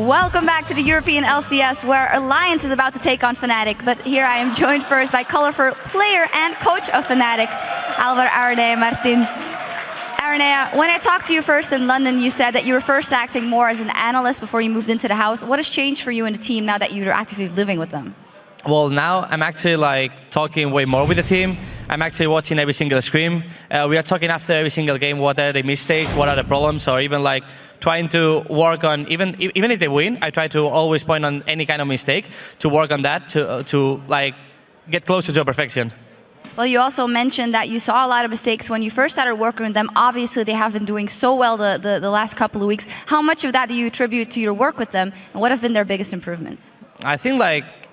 Welcome back to the European LCS, where Alliance is about to take on Fnatic. But here I am joined first by colorful player and coach of Fnatic, Álvaro Aranea Martin. Aranea, when I talked to you first in London, you said that you were first acting more as an analyst before you moved into the house. What has changed for you and the team now that you're actively living with them? Well, now I'm actually talking way more with the team. I'm actually watching every single scrim. We are talking after every single game what are the mistakes, what are the problems, or even trying to work on, even if they win, I try to always point on any kind of mistake to work on that to get closer to perfection. Well, you also mentioned that you saw a lot of mistakes when you first started working with them. Obviously, they have been doing so well the last couple of weeks. How much of that do you attribute to your work with them, and what have been their biggest improvements? I think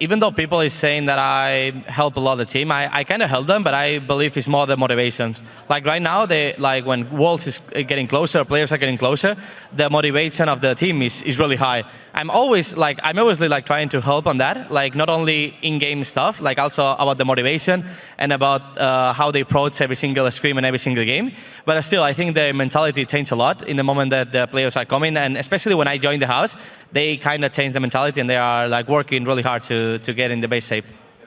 even though people is saying that I help a lot of the team, I kind of help them, but I believe it's more the motivation. Right now, when Worlds is getting closer, players are getting closer, the motivation of the team is really high. I'm always trying to help on that, not only in-game stuff, also about the motivation and about how they approach every single scrim and every single game. But still, I think their mentality changed a lot in the moment that the players are coming, and especially when I joined the house, they kind of changed the mentality and they are working really hard to get in the base shape.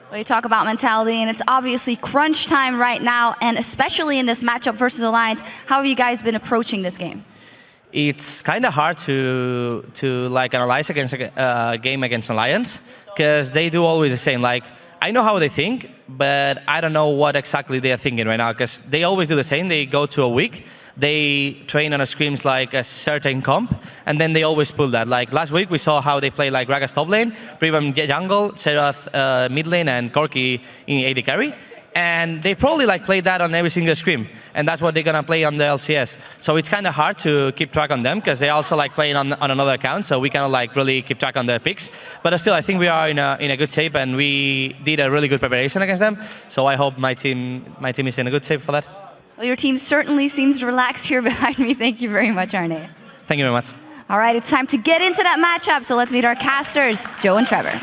Well, you talk about mentality, and it's obviously crunch time right now, and especially in this matchup versus Alliance. How have you guys been approaching this game? It's kind of hard to analyze against a game against Alliance, because they do always the same. I know how they think, but I don't know what exactly they are thinking right now, because they always do the same. They go to a week, they train on a scrims a certain comp, and then they always pull that. Last week, we saw how they play Gragas top lane, Privam jungle, Serath mid lane, and Corki in AD carry. And they probably play that on every single scrim, and that's what they're gonna play on the LCS. So it's kind of hard to keep track on them, because they also playing on another account, so we cannot really keep track on their picks. But still, I think we are in a good shape, and we did a really good preparation against them. So I hope my team is in a good shape for that. Well, your team certainly seems relaxed here behind me. Thank you very much, Aranea. Thank you very much. All right, it's time to get into that matchup. So let's meet our casters, Joe and Trevor.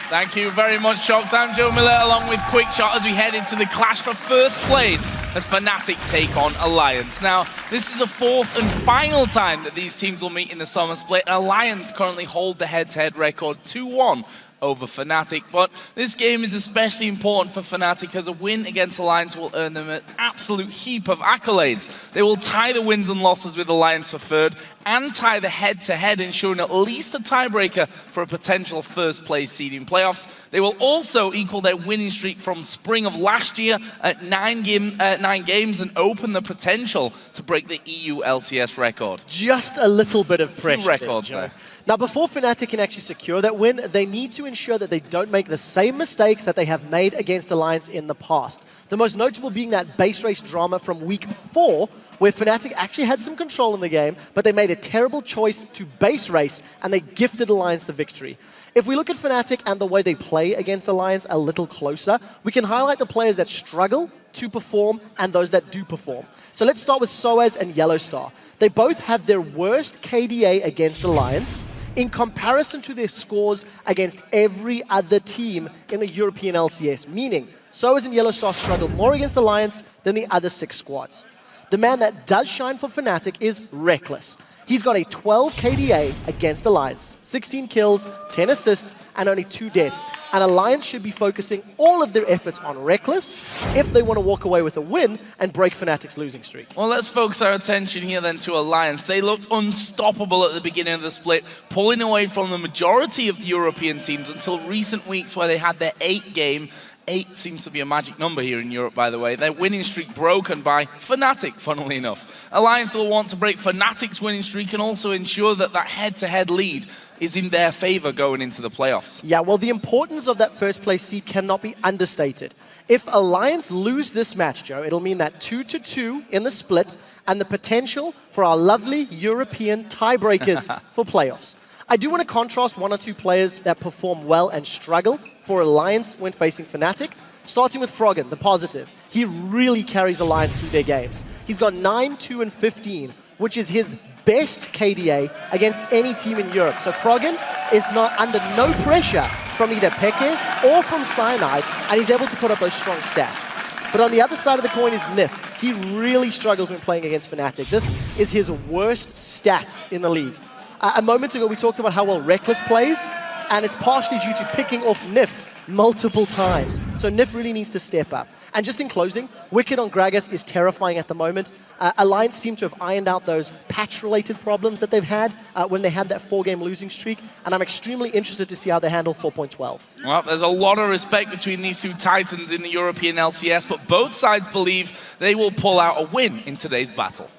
Thank you very much, Shox. I'm Joe Miller, along with Quickshot, as we head into the clash for first place as Fnatic take on Alliance. Now, this is the fourth and final time that these teams will meet in the summer split. Alliance currently hold the head-to-head record 2-1 over Fnatic, but this game is especially important for Fnatic, as a win against Alliance will earn them an absolute heap of accolades. They will tie the wins and losses with Alliance for third, and tie the head-to-head, ensuring at least a tiebreaker for a potential first-place seeding playoffs. They will also equal their winning streak from spring of last year at 9 games, and open the potential to break the EU LCS record. Just a little bit of pressure. 2 records there. Now, before Fnatic can actually secure that win, they need to ensure that they don't make the same mistakes that they have made against Alliance in the past. The most notable being that base race drama from week 4, where Fnatic actually had some control in the game, but they made a terrible choice to base race, and they gifted Alliance the victory. If we look at Fnatic and the way they play against Alliance a little closer, we can highlight the players that struggle to perform and those that do perform. So let's start with Soaz and Yellowstar. They both have their worst KDA against Alliance in comparison to their scores against every other team in the European LCS, meaning Soaz and Yellowstar struggle more against Alliance than the other 6 squads. The man that does shine for Fnatic is Reckless. He's got a 12 KDA against Alliance, 16 kills, 10 assists, and only 2 deaths. And Alliance should be focusing all of their efforts on Reckless if they want to walk away with a win and break Fnatic's losing streak. Well, let's focus our attention here then to Alliance. They looked unstoppable at the beginning of the split, pulling away from the majority of the European teams until recent weeks, where they had their 8 game. 8 seems to be a magic number here in Europe, by the way. Their winning streak broken by Fnatic, funnily enough. Alliance will want to break Fnatic's winning streak and also ensure that that head-to-head lead is in their favor going into the playoffs. Yeah, well, the importance of that first place seed cannot be understated. If Alliance lose this match, Joe, it'll mean that 2-2 in the split and the potential for our lovely European tiebreakers for playoffs. I do want to contrast 1 or 2 players that perform well and struggle for Alliance when facing Fnatic, starting with Froggen, the positive. He really carries Alliance through their games. He's got 9, 2, and 15, which is his best KDA against any team in Europe. So Froggen is not under no pressure from either Peke or from Cyanide, and he's able to put up those strong stats. But on the other side of the coin is Nif. He really struggles when playing against Fnatic. This is his worst stats in the league. A moment ago, we talked about how well Reckless plays, and it's partially due to picking off Nif multiple times. So Nif really needs to step up. And just in closing, Wicked on Gragas is terrifying at the moment. Alliance seem to have ironed out those patch-related problems that they've had when they had that 4-game losing streak, and I'm extremely interested to see how they handle 4.12. Well, there's a lot of respect between these two titans in the European LCS, but both sides believe they will pull out a win in today's battle.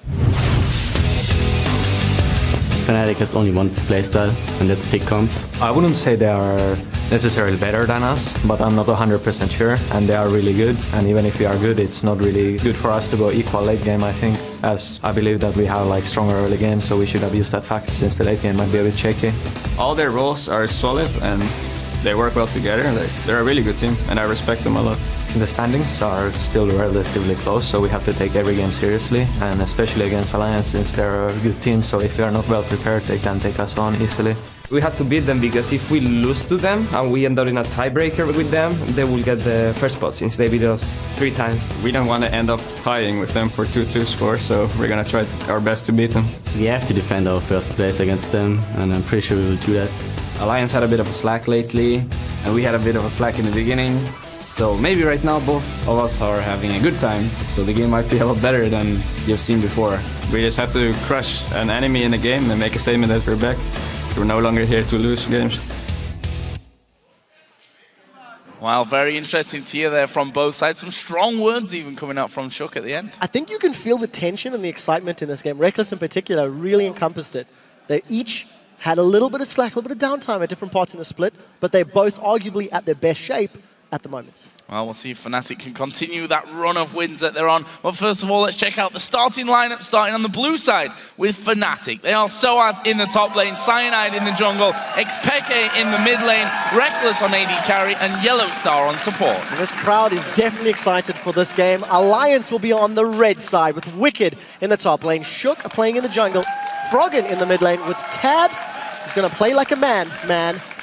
Fnatic has only one playstyle, and that's pick comps. I wouldn't say they are necessarily better than us, but I'm not 100% sure, and they are really good. And even if we are good, it's not really good for us to go equal late game, I think, as I believe that we have like stronger early game, so we should have used that fact since the late game might be a bit shaky. All their roles are solid and they work well together. They're a really good team, and I respect them a lot. The standings are still relatively close, so we have to take every game seriously, and especially against Alliance, since they're a good team, so if we are not well prepared, they can take us on easily. We have to beat them, because if we lose to them and we end up in a tiebreaker with them, they will get the first spot since they beat us 3 times. We don't want to end up tying with them for 2-2 score, so we're going to try our best to beat them. We have to defend our first place against them, and I'm pretty sure we will do that. Alliance had a bit of a slack lately, and we had a bit of a slack in the beginning. So maybe right now both of us are having a good time, so the game might be a lot better than you've seen before. We just have to crush an enemy in the game and make a statement that we're back. We're no longer here to lose games. Wow, very interesting to hear there from both sides. Some strong words even coming out from Shook at the end. I think you can feel the tension and the excitement in this game. Reckless in particular really encompassed it. They each had a little bit of slack, a little bit of downtime at different parts in the split, but they're both arguably at their best shape at the moment. Well, we'll see if Fnatic can continue that run of wins that they're on. But first of all, let's check out the starting lineup, starting on the blue side with Fnatic. They are Soaz in the top lane, Cyanide in the jungle, Xpeke in the mid lane, Reckless on AD carry, and Yellowstar on support. And this crowd is definitely excited for this game. Alliance will be on the red side with Wicked in the top lane, Shook playing in the jungle, Froggen in the mid lane with Tabs, who's going to play like a man,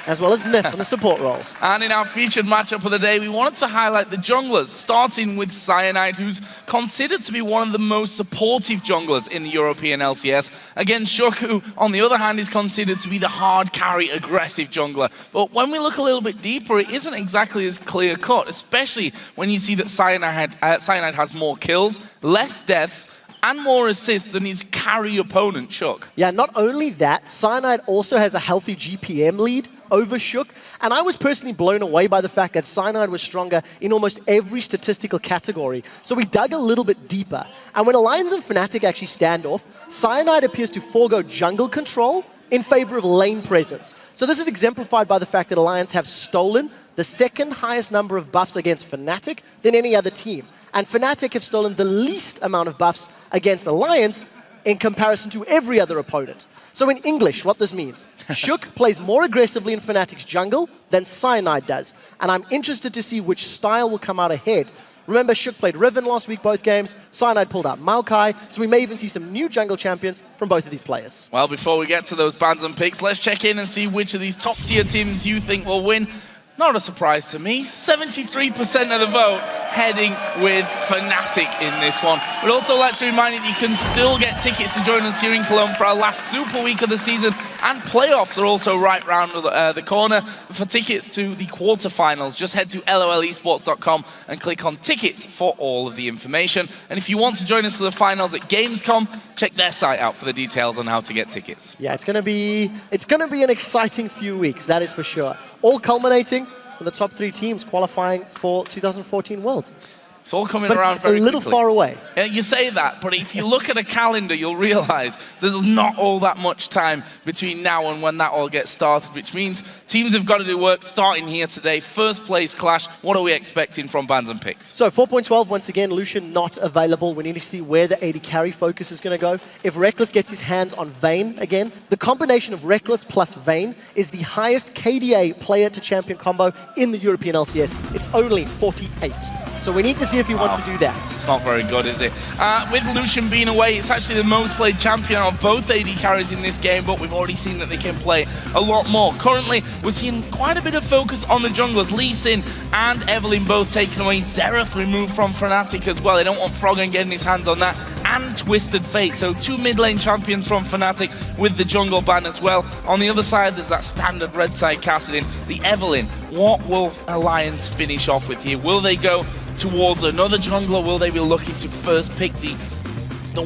as well as Nif on the support role. And in our featured matchup of the day, we wanted to highlight the junglers, starting with Cyanide, who's considered to be one of the most supportive junglers in the European LCS, against Shook, who, on the other hand, is considered to be the hard carry, aggressive jungler. But when we look a little bit deeper, it isn't exactly as clear-cut, especially when you see that Cyanide has more kills, less deaths, and more assists than his carry opponent, Shook. Yeah, not only that, Cyanide also has a healthy GPM lead over Shook, and I was personally blown away by the fact that Cyanide was stronger in almost every statistical category. So we dug a little bit deeper, and when Alliance and Fnatic actually stand off, Cyanide appears to forego jungle control in favor of lane presence. So this is exemplified by the fact that Alliance have stolen the second highest number of buffs against Fnatic than any other team. And Fnatic have stolen the least amount of buffs against Alliance in comparison to every other opponent. So in English, what this means, Shook plays more aggressively in Fnatic's jungle than Cyanide does. And I'm interested to see which style will come out ahead. Remember, Shook played Riven last week, both games. Cyanide pulled out Maokai, so we may even see some new jungle champions from both of these players. Well, before we get to those bans and picks, let's check in and see which of these top-tier teams you think will win. Not a surprise to me, 73% of the vote heading with Fnatic in this one. We'd also like to remind you that you can still get tickets to join us here in Cologne for our last Super Week of the season, and playoffs are also right round the corner. For tickets to the quarterfinals, just head to lolesports.com and click on tickets for all of the information. And if you want to join us for the finals at Gamescom, check their site out for the details on how to get tickets. Yeah, it's gonna be an exciting few weeks, that is for sure. All culminating with the top 3 teams qualifying for 2014 Worlds. It's all coming around very quickly. It's a little far away. Yeah, you say that, but if you look at a calendar, you'll realize there's not all that much time between now and when that all gets started, which means teams have got to do work starting here today. First place clash. What are we expecting from bans and picks? So 4.12, once again, Lucian not available. We need to see where the AD carry focus is going to go. If Reckless gets his hands on Vayne again, the combination of Reckless plus Vayne is the highest KDA player to champion combo in the European LCS. It's only 48. So we need to see if he wants to do that. It's not very good, is it? With Lucian being away, it's actually the most played champion of both AD carries in this game, but we've already seen that they can play a lot more. Currently, we're seeing quite a bit of focus on the junglers. Lee Sin and Evelyn both taken away. Xerath removed from Fnatic as well. They don't want Froggen getting his hands on that. And Twisted Fate. So 2 mid lane champions from Fnatic with the jungle ban as well. On the other side, there's that standard red side Kassadin. The Evelyn, what will Alliance finish off with here? Will they go towards another jungler? Will they be looking to first pick the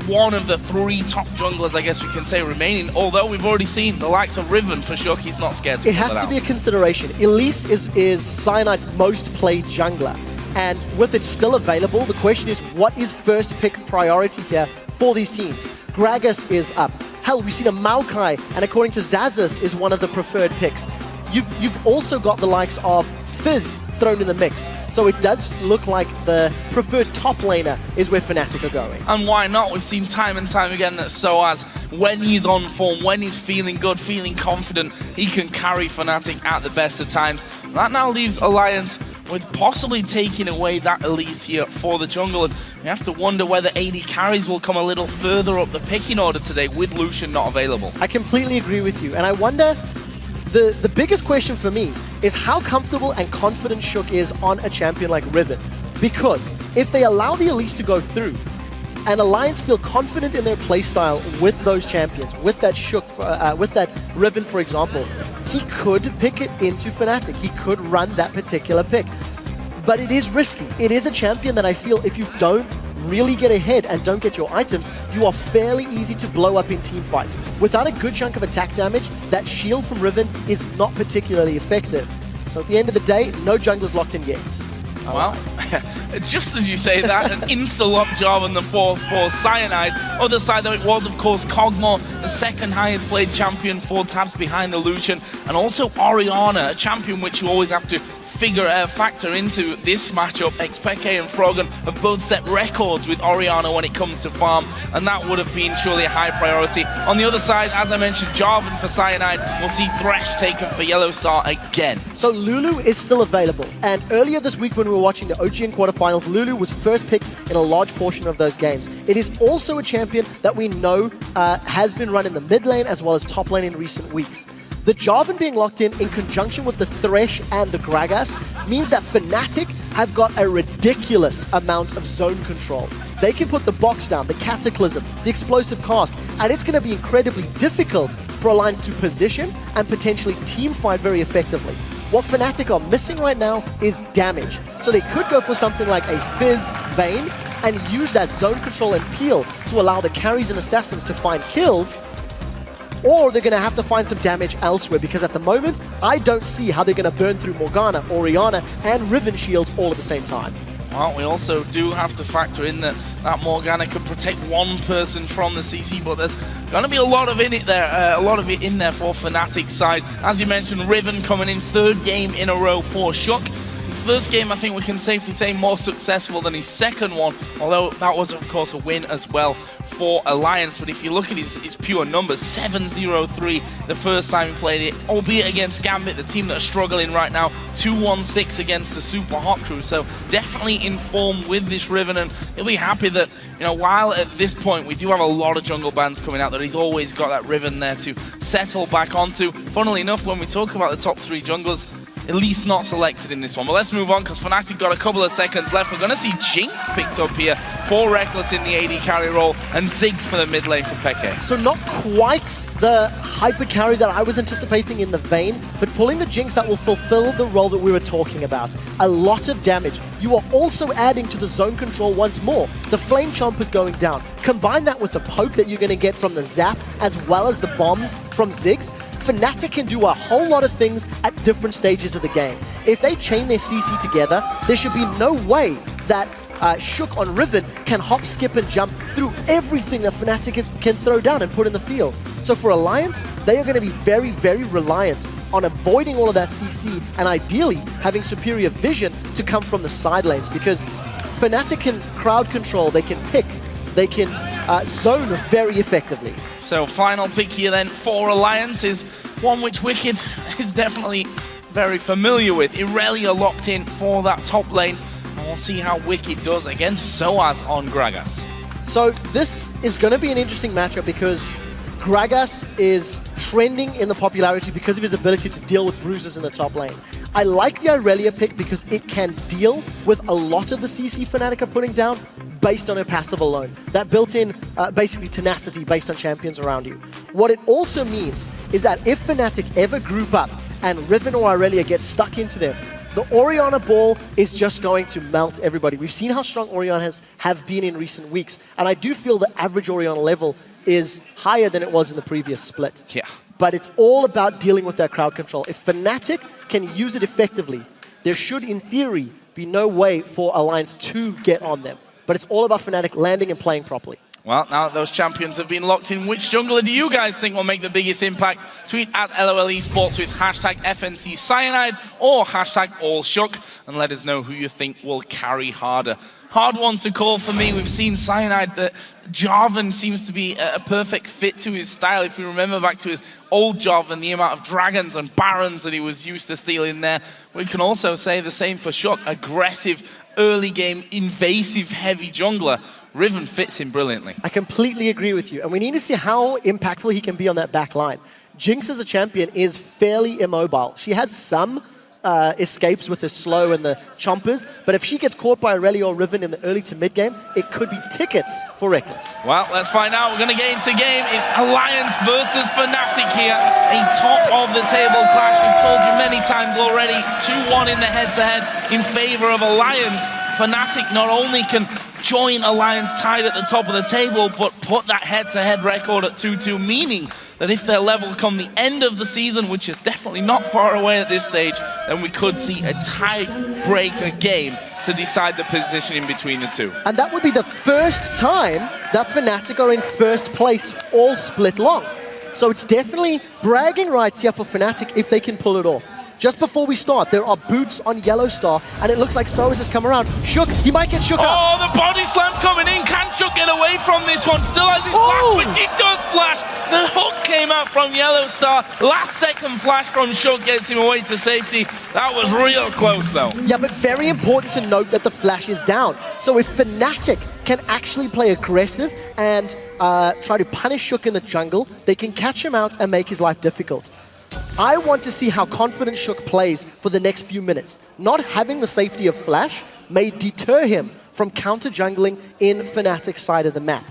one of the 3 top junglers, I guess we can say, remaining? Although we've already seen the likes of Riven for sure, he's not scared to It has to be a consideration. Elise is Cyanide's most played jungler. And with it still available, the question is, what is first pick priority here for these teams? Gragas is up. Hell, we've seen a Maokai, and according to Xaxus, is one of the preferred picks. You've also got the likes of Fizz thrown in the mix. So it does look like the preferred top laner is where Fnatic are going. And why not? We've seen time and time again that Soaz, when he's on form, when he's feeling good, feeling confident, he can carry Fnatic at the best of times. That now leaves Alliance with possibly taking away that Elise here for the jungle. And we have to wonder whether AD carries will come a little further up the picking order today with Lucian not available. I completely agree with you. And I wonder, the biggest question for me is how comfortable and confident Shook is on a champion like Riven. Because if they allow the Elise to go through, and Alliance feel confident in their playstyle with those champions, with that Shook, with that Riven, for example, he could pick it into Fnatic. He could run that particular pick. But it is risky. It is a champion that I feel if you don't really get ahead and don't get your items, you are fairly easy to blow up in team fights. Without a good chunk of attack damage, that shield from Riven is not particularly effective. So at the end of the day, no junglers locked in yet. Well, just as you say that, an insta-lock job on the 4th for Cyanide. Other side though, it was of course Kog'Maw, the second highest played champion, 4 tabs behind the Lucian, and also Orianna, a champion which you always have to factor into this matchup. Xpeke and Froggen have both set records with Orianna when it comes to farm, and that would have been surely a high priority. On the other side, as I mentioned, Jarvan for Cyanide, we'll see Thresh taken for Yellow Star again. So Lulu is still available, and earlier this week when we were watching the OGN quarterfinals, Lulu was first picked in a large portion of those games. It is also a champion that we know has been run in the mid lane as well as top lane in recent weeks. The Jarvan being locked in conjunction with the Thresh and the Gragas means that Fnatic have got a ridiculous amount of zone control. They can put the box down, the Cataclysm, the Explosive Cast, and it's going to be incredibly difficult for Alliance to position and potentially team fight very effectively. What Fnatic are missing right now is damage. So they could go for something like a Fizz Vayne and use that zone control and peel to allow the carries and assassins to find kills, or they're going to have to find some damage elsewhere, because at the moment, I don't see how they're going to burn through Morgana, Orianna, and Riven shields all at the same time. Well, we also do have to factor in that Morgana can protect one person from the CC, but there's going to be a lot of it in there for Fnatic's side. As you mentioned, Riven coming in 3rd game in a row for Shook. His first game, I think we can safely say, more successful than his second one, although that was, of course, a win as well for Alliance. But if you look at his pure numbers, 7-0-3 the first time he played it, albeit against Gambit, the team that are struggling right now, 2-1-6 against the Super Hot Crew. So definitely in form with this Riven, and he'll be happy that, you know, while at this point we do have a lot of jungle bans coming out, that he's always got that Riven there to settle back onto. Funnily enough, when we talk about the top 3 junglers, at least not selected in this one. But let's move on, because Fnatic got a couple of seconds left. We're going to see Jinx picked up here for Reckless in the AD carry role, and Ziggs for the mid lane for Peke. So not quite the hyper carry that I was anticipating in the Vayne, but pulling the Jinx that will fulfill the role that we were talking about. A lot of damage. You are also adding to the zone control once more. The Flame Chomp is going down. Combine that with the poke that you're going to get from the Zap, as well as the bombs from Ziggs. Fnatic can do a whole lot of things at different stages of the game. If they chain their CC together, there should be no way that Shook on Riven can hop, skip, and jump through everything that Fnatic can throw down and put in the field. So for Alliance, they are going to be very, very reliant on avoiding all of that CC and ideally having superior vision to come from the side lanes, because Fnatic can crowd control, they can pick, they can zone very effectively. So final pick here then for Alliance is one which Wicked is definitely very familiar with. Irelia locked in for that top lane. And we'll see how Wicked does against Soaz on Gragas. So this is going to be an interesting matchup because Gragas is trending in the popularity because of his ability to deal with bruises in the top lane. I like the Irelia pick because it can deal with a lot of the CC Fnatic are putting down based on her passive alone. That built-in, basically, tenacity based on champions around you. What it also means is that if Fnatic ever group up and Riven or Irelia get stuck into them, the Orianna ball is just going to melt everybody. We've seen how strong Orianna have been in recent weeks, and I do feel the average Orianna level is higher than it was in the previous split. Yeah. But it's all about dealing with that crowd control. If Fnatic can use it effectively, there should, in theory, be no way for Alliance to get on them. But it's all about Fnatic landing and playing properly. Well, now that those champions have been locked in, which jungler do you guys think will make the biggest impact? Tweet at LOL Esports with hashtag FNC Cyanide or hashtag AllShook and let us know who you think will carry harder. Hard one to call for me. We've seen Cyanide that Jarvan seems to be a perfect fit to his style. If we remember back to his old Jarvan, the amount of dragons and barons that he was used to stealing there. We can also say the same for Shook. Aggressive, early game, invasive, heavy jungler. Riven fits him brilliantly. I completely agree with you. And we need to see how impactful he can be on that back line. Jinx as a champion is fairly immobile. She has some escapes with the slow and the chompers, but if she gets caught by Irelia or Riven in the early to mid game, it could be tickets for Reckless. Well, let's find out. We're going to get into game. It's Alliance versus Fnatic here. A top of the table clash. We've told you many times already. It's 2-1 in the head-to-head in favor of Alliance. Fnatic not only can join Alliance tied at the top of the table, but put that head-to-head record at 2-2, meaning that if they're level come the end of the season, which is definitely not far away at this stage, then we could see a tiebreaker game to decide the positioning between the two. And that would be the first time that Fnatic are in first place all split long. So it's definitely bragging rights here for Fnatic if they can pull it off. Just before we start, there are boots on Yellow Star, and it looks like Soaz has come around. Shook, he might get shook up. Oh, the body slam coming in. Can Shook get away from this one? Still has his flash, which he does flash. The hook came out from Yellow Star. Last second flash from Shook gets him away to safety. That was real close, though. Yeah, but very important to note that the flash is down. So if Fnatic can actually play aggressive and try to punish Shook in the jungle, they can catch him out and make his life difficult. I want to see how confident Shook plays for the next few minutes. Not having the safety of Flash may deter him from counter-jungling in Fnatic's side of the map.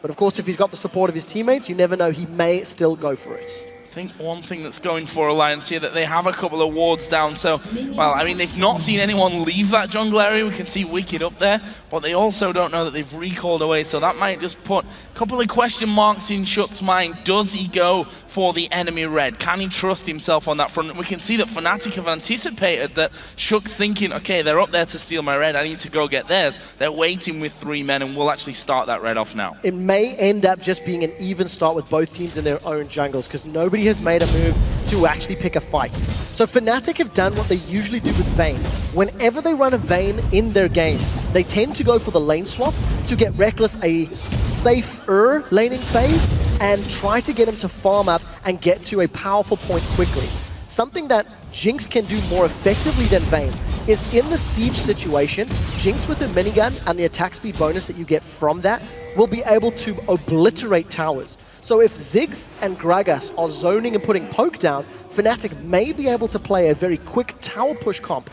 But of course, if he's got the support of his teammates, you never know, he may still go for it. I think one thing that's going for Alliance here, that they have a couple of wards down, so, well, I mean, they've not seen anyone leave that jungle area. We can see Wicked up there, but they also don't know that they've recalled away, so that might just put a couple of question marks in Shook's mind. Does he go for the enemy red? Can he trust himself on that front? We can see that Fnatic have anticipated that Shook's thinking, okay, they're up there to steal my red, I need to go get theirs. They're waiting with 3 men, and we'll actually start that red off now. It may end up just being an even start with both teams in their own jungles, because nobody has made a move to actually pick a fight. So Fnatic have done what they usually do with Vayne. Whenever they run a Vayne in their games, they tend to go for the lane swap to get Reckless a safer laning phase and try to get him to farm up and get to a powerful point quickly. Something that Jinx can do more effectively than Vayne is in the siege situation, Jinx with her minigun and the attack speed bonus that you get from that will be able to obliterate towers. So if Ziggs and Gragas are zoning and putting poke down, Fnatic may be able to play a very quick tower push comp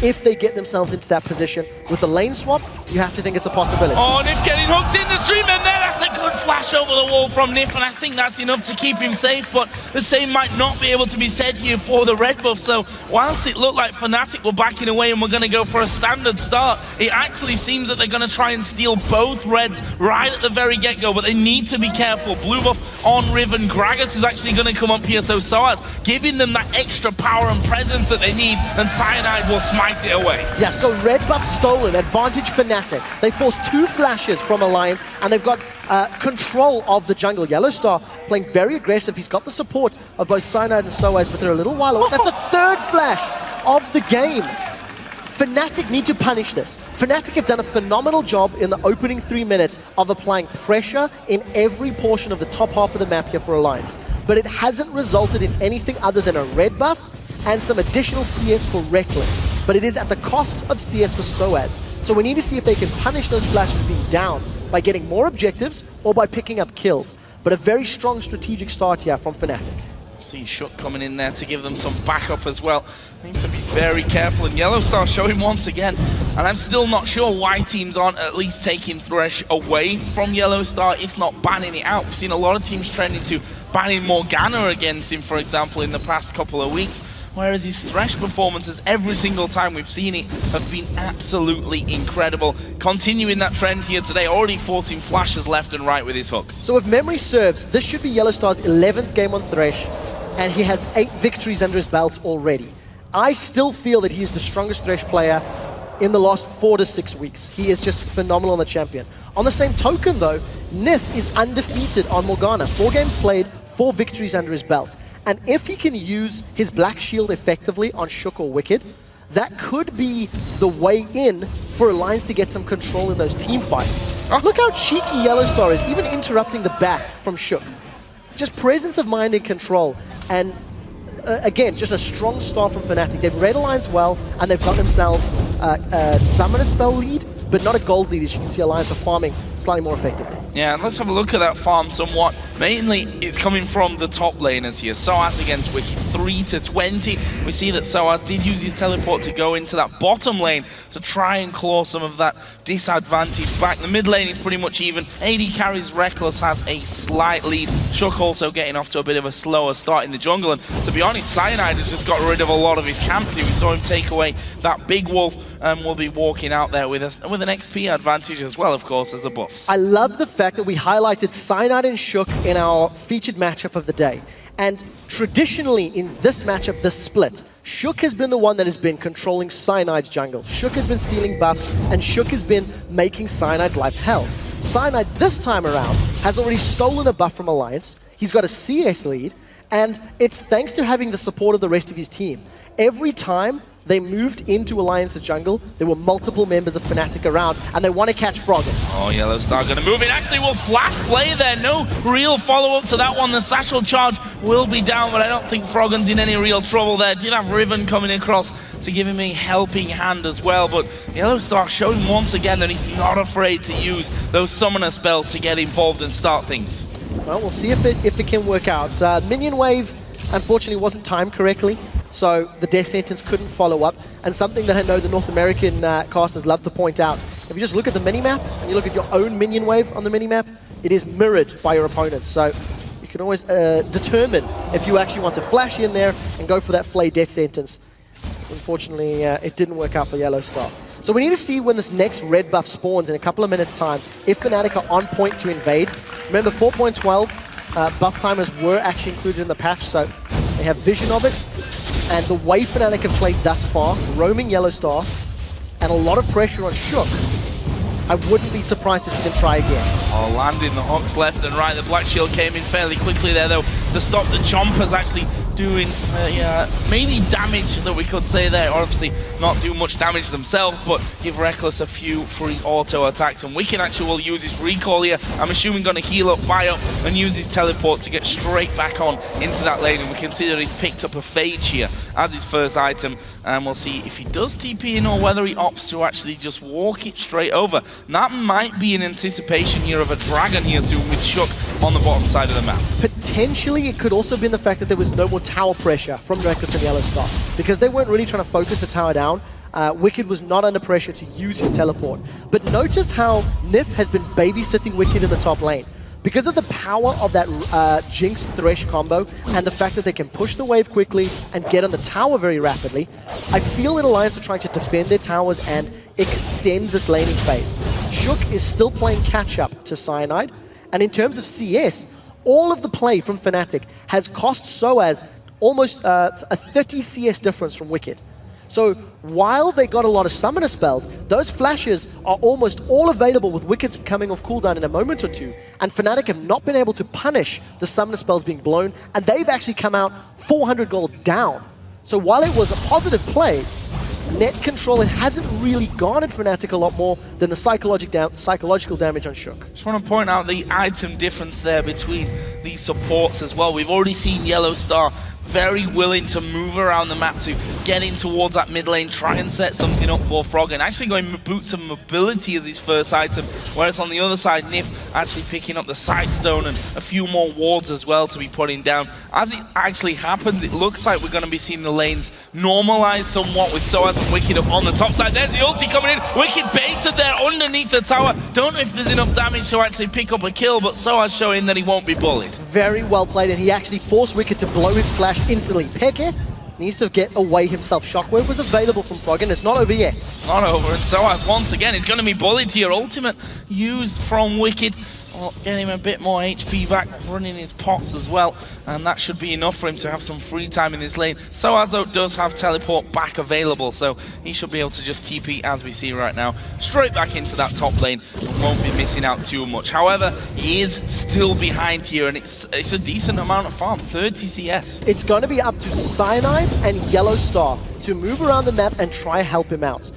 if they get themselves into that position. With the lane swap, you have to think it's a possibility. Oh, Nif getting hooked in the stream, and there, that's a good flash over the wall from Nif, and I think that's enough to keep him safe, but the same might not be able to be said here for the red buff. So whilst it looked like Fnatic were backing away and we're going to go for a standard start, it actually seems that they're going to try and steal both reds right at the very get-go, but they need to be careful. Blue buff on Riven. Gragas is actually going to come up here, so Soaz giving them that extra power and presence that they need, and Cyanide will smite it away. Yeah, so red buff stolen, advantage Fnatic. They forced 2 flashes from Alliance, and they've got control of the jungle. Yellow Star playing very aggressive. He's got the support of both Cyanide and Soaz, but they're a little while away. That's the 3rd flash of the game. Fnatic need to punish this. Fnatic have done a phenomenal job in the opening 3 minutes of applying pressure in every portion of the top half of the map here for Alliance. But it hasn't resulted in anything other than a red buff and some additional CS for Reckless. But it is at the cost of CS for Soaz. So we need to see if they can punish those flashes being down by getting more objectives or by picking up kills. But a very strong strategic start here from Fnatic. See Shook coming in there to give them some backup as well. Need to be very careful, and Yellowstar showing once again. And I'm still not sure why teams aren't at least taking Thresh away from Yellowstar, if not banning it out. We've seen a lot of teams trending to banning Morgana against him, for example, in the past couple of weeks. Whereas his Thresh performances, every single time we've seen it, have been absolutely incredible. Continuing that trend here today, already forcing flashes left and right with his hooks. So if memory serves, this should be Yellowstar's 11th game on Thresh, and he has 8 victories under his belt already. I still feel that he is the strongest Thresh player in the last 4 to 6 weeks. He is just phenomenal on the champion. On the same token though, Nif is undefeated on Morgana. 4 games played, 4 victories under his belt. And if he can use his Black Shield effectively on Shook or Wicked, that could be the way in for Alliance to get some control in those team fights. Look how cheeky Yellowstar is, even interrupting the back from Shook. Just presence of mind and control. And again, just a strong start from Fnatic. They've read Alliance well, and they've got themselves a summoner spell lead, but not a gold lead, as you can see Alliance are farming slightly more effectively. Yeah, and let's have a look at that farm somewhat. Mainly, it's coming from the top laners here. Soaz against Wicked, 3 to 20. We see that Soaz did use his teleport to go into that bottom lane to try and claw some of that disadvantage back. The mid lane is pretty much even. AD carries Reckless, has a slight lead. Shook also getting off to a bit of a slower start in the jungle. And to be honest, Cyanide has just got rid of a lot of his camps here. We saw him take away that big wolf, and will be walking out there with an XP advantage as well, of course, as the buffs. I love the fact that we highlighted Cyanide and Shook in our featured matchup of the day. And traditionally in this matchup, this split, Shook has been the one that has been controlling Cyanide's jungle. Shook has been stealing buffs, and Shook has been making Cyanide's life hell. Cyanide this time around has already stolen a buff from Alliance. He's got a CS lead, and it's thanks to having the support of the rest of his team. Every time they moved into Alliance's jungle, there were multiple members of Fnatic around, and they want to catch Froggen. Oh, Yellowstar going to move in. Actually, will flash play there. No real follow-up to that one. The satchel charge will be down, but I don't think Froggen's in any real trouble there. Did have Riven coming across to give him a helping hand as well, but Yellowstar showing once again that he's not afraid to use those summoner spells to get involved and start things. Well, we'll see if it can work out. Minion wave, unfortunately, wasn't timed correctly, so the death sentence couldn't follow up. And something that I know the North American casters love to point out, if you just look at the minimap and you look at your own minion wave on the minimap, it is mirrored by your opponents. So you can always determine if you actually want to flash in there and go for that flay death sentence. Unfortunately, it didn't work out for Yellowstar. So we need to see when this next red buff spawns in a couple of minutes' time, if Fnatic are on point to invade. Remember, 4.12 buff timers were actually included in the patch, so they have vision of it. And the way Fnatic have played thus far, roaming Yellowstar, and a lot of pressure on Shook, I wouldn't be surprised to see them try again. Oh, landing the hooks left and right. The Black Shield came in fairly quickly there, though, to stop the Chompers actually doing maybe damage that we could say there. Obviously not do much damage themselves, but give Reckless a few free auto attacks. And Wicked actually will use his recall here. I'm assuming going to heal up, buy up, and use his teleport to get straight back on into that lane. And we can see that he's picked up a Phage here as his first item. And we'll see if he does TP in or whether he opts to actually just walk it straight over. And that might be an anticipation here of a dragon here soon with Shook on the bottom side of the map. Potentially, it could also have been the fact that there was no more tower pressure from Reckless and Yellowstar, because they weren't really trying to focus the tower down. Wicked was not under pressure to use his teleport. But notice how Nif has been babysitting Wicked in the top lane. Because of the power of that Jinx Thresh combo and the fact that they can push the wave quickly and get on the tower very rapidly, I feel that Alliance are trying to defend their towers and extend this laning phase. Shook is still playing catch-up to Cyanide, and in terms of CS, all of the play from Fnatic has cost Soaz almost a 30 CS difference from Wicked. So while they got a lot of summoner spells, those flashes are almost all available with Wicked's coming off cooldown in a moment or two, and Fnatic have not been able to punish the summoner spells being blown, and they've actually come out 400 gold down. So while it was a positive play, net control, it hasn't really garnered Fnatic a lot more than the psychological damage on Shook. Just want to point out the item difference there between these supports as well. We've already seen Yellowstar very willing to move around the map to get in towards that mid lane, try and set something up for Frog, and actually going boots of mobility as his first item, whereas on the other side, Nif actually picking up the Sightstone and a few more wards as well to be putting down. As it actually happens, it looks like we're going to be seeing the lanes normalize somewhat with Soaz and Wicked up on the top side. There's the ulti coming in, Wicked baited there underneath the tower. Don't know if there's enough damage to actually pick up a kill, but Soaz showing that he won't be bullied. Very well played, and he actually forced Wicked to blow his flash instantly. Peke needs to get away himself. Shockwave was available from Frog, and it's not over yet. It's not over, and Soaz once again is going to be bullied here. Ultimate used from Wicked. Well, get him a bit more HP back, running his pots as well, and that should be enough for him to have some free time in his lane. Soaz, though, does have teleport back available, so he should be able to just TP, as we see right now, straight back into that top lane and won't be missing out too much. However, he is still behind here, and it's a decent amount of farm, 30 CS. It's going to be up to Cyanide and Yellow Star to move around the map and try help him out.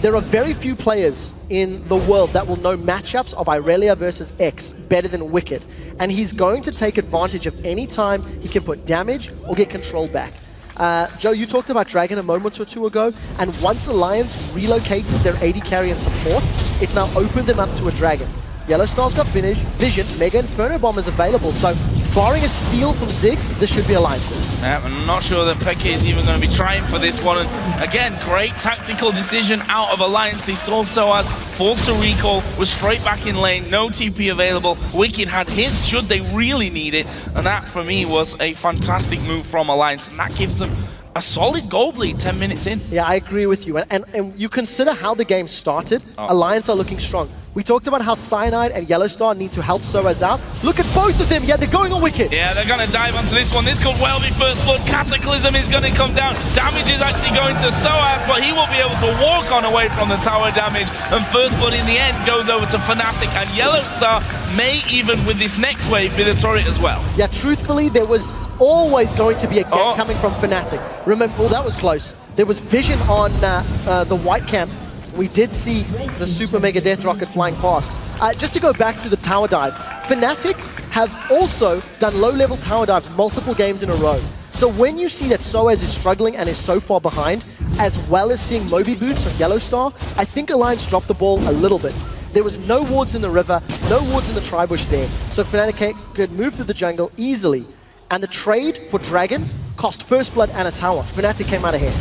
There are very few players in the world that will know matchups of Irelia versus X better than Wicked, and he's going to take advantage of any time he can put damage or get control back. Joe, you talked about Dragon a moment or two ago, and once Alliance relocated their AD carry and support, it's now opened them up to a Dragon. Yellow Star's got Vision, Mega Inferno Bomb is available, so barring a steal from Ziggs, this should be Alliances. Yeah, I'm not sure that Peke is even going to be trying for this one, and again, great tactical decision out of Alliance. He saw Soaz forced to recall, was straight back in lane, no TP available. Wicked had hits should they really need it, and that for me was a fantastic move from Alliance, and that gives them a solid gold lead 10 minutes in. Yeah, I agree with you. And you consider how the game started, Alliance are looking strong. We talked about how Cyanide and Yellow Star need to help Soaz out. Look at both of them. Yeah, they're going on Wicked. Yeah, they're going to dive onto this one. This could well be first blood. Cataclysm is going to come down. Damage is actually going to Soaz, but he will be able to walk on away from the tower damage. And first blood in the end goes over to Fnatic, and Yellow Star may even, with this next wave, be the turret as well. Yeah, truthfully, there was always going to be a gank coming from Fnatic. Remember, well, that was close. There was Vision on the white camp. We did see the Super Mega Death Rocket flying past. Just to go back to the tower dive, Fnatic have also done low-level tower dives multiple games in a row. So when you see that Soaz is struggling and is so far behind, as well as seeing Moby Boots on Yellow Star, I think Alliance dropped the ball a little bit. There was no wards in the river, no wards in the Tribush there, so Fnatic could move through the jungle easily. And the trade for Dragon cost First Blood and a tower. Fnatic came out ahead.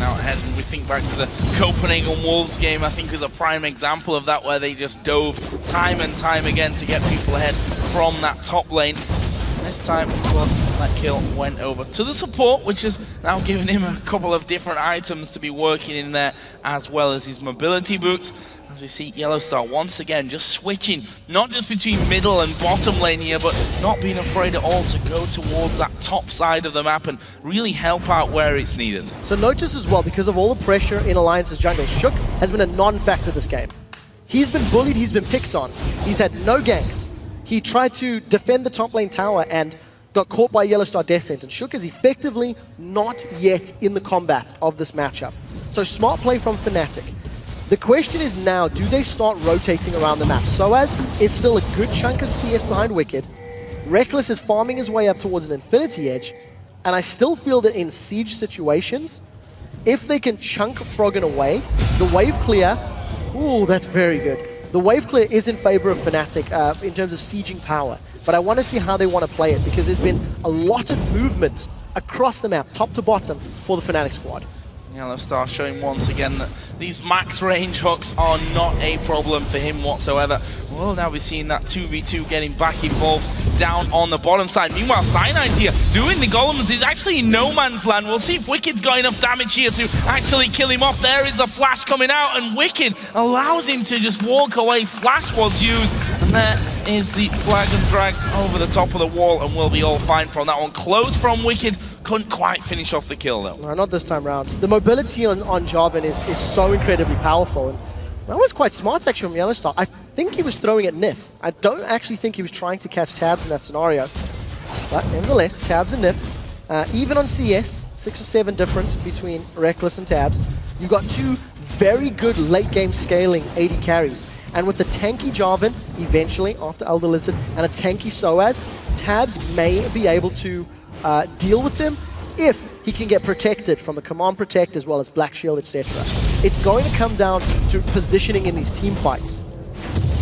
Out ahead, and we think back to the Copenhagen Wolves game, I think is a prime example of that, where they just dove time and time again to get people ahead from that top lane. This time, of course, that kill went over to the support, which has now given him a couple of different items to be working in there, as well as his mobility boots. As we see Yellow Star once again just switching, not just between middle and bottom lane here, but not being afraid at all to go towards that top side of the map and really help out where it's needed. So notice as well, because of all the pressure in Alliance's jungle, Shook has been a non-factor this game. He's been bullied, he's been picked on, he's had no ganks. He tried to defend the top lane tower and got caught by Yellow Star Death Sentence. Shook is effectively not yet in the combat of this matchup. So smart play from Fnatic. The question is now, do they start rotating around the map? Soaz is still a good chunk of CS behind Wicked. Reckless is farming his way up towards an Infinity Edge. And I still feel that in siege situations, if they can chunk Froggen away, the wave clear, ooh, that's very good. The wave clear is in favor of Fnatic in terms of sieging power. But I want to see how they want to play it, because there's been a lot of movement across the map, top to bottom, for the Fnatic squad. Yellow Star showing once again that these max range hooks are not a problem for him whatsoever. We'll now be seeing that 2v2 getting back involved down on the bottom side. Meanwhile, Cyanide here doing the golems is actually in no man's land. We'll see if Wicked's got enough damage here to actually kill him off. There is a flash coming out, and Wicked allows him to just walk away. Flash was used, and there is the flag and drag over the top of the wall, and we'll be all fine from that one. Close from Wicked. Couldn't quite finish off the kill though. No, not this time round. The mobility on Jarvan is so incredibly powerful, and that was quite smart actually from Yellow Star. I think he was throwing at Nif. I don't actually think he was trying to catch Tabs in that scenario. But nevertheless, Tabs and Nif, even on CS, 6 or 7 difference between Reckless and Tabs, you got two very good late game scaling AD carries. And with the tanky Jarvan, eventually, after Elder Lizard, and a tanky Soaz, Tabs may be able to deal with them if he can get protected from the Command Protect as well as Black Shield, etc. It's going to come down to positioning in these team fights.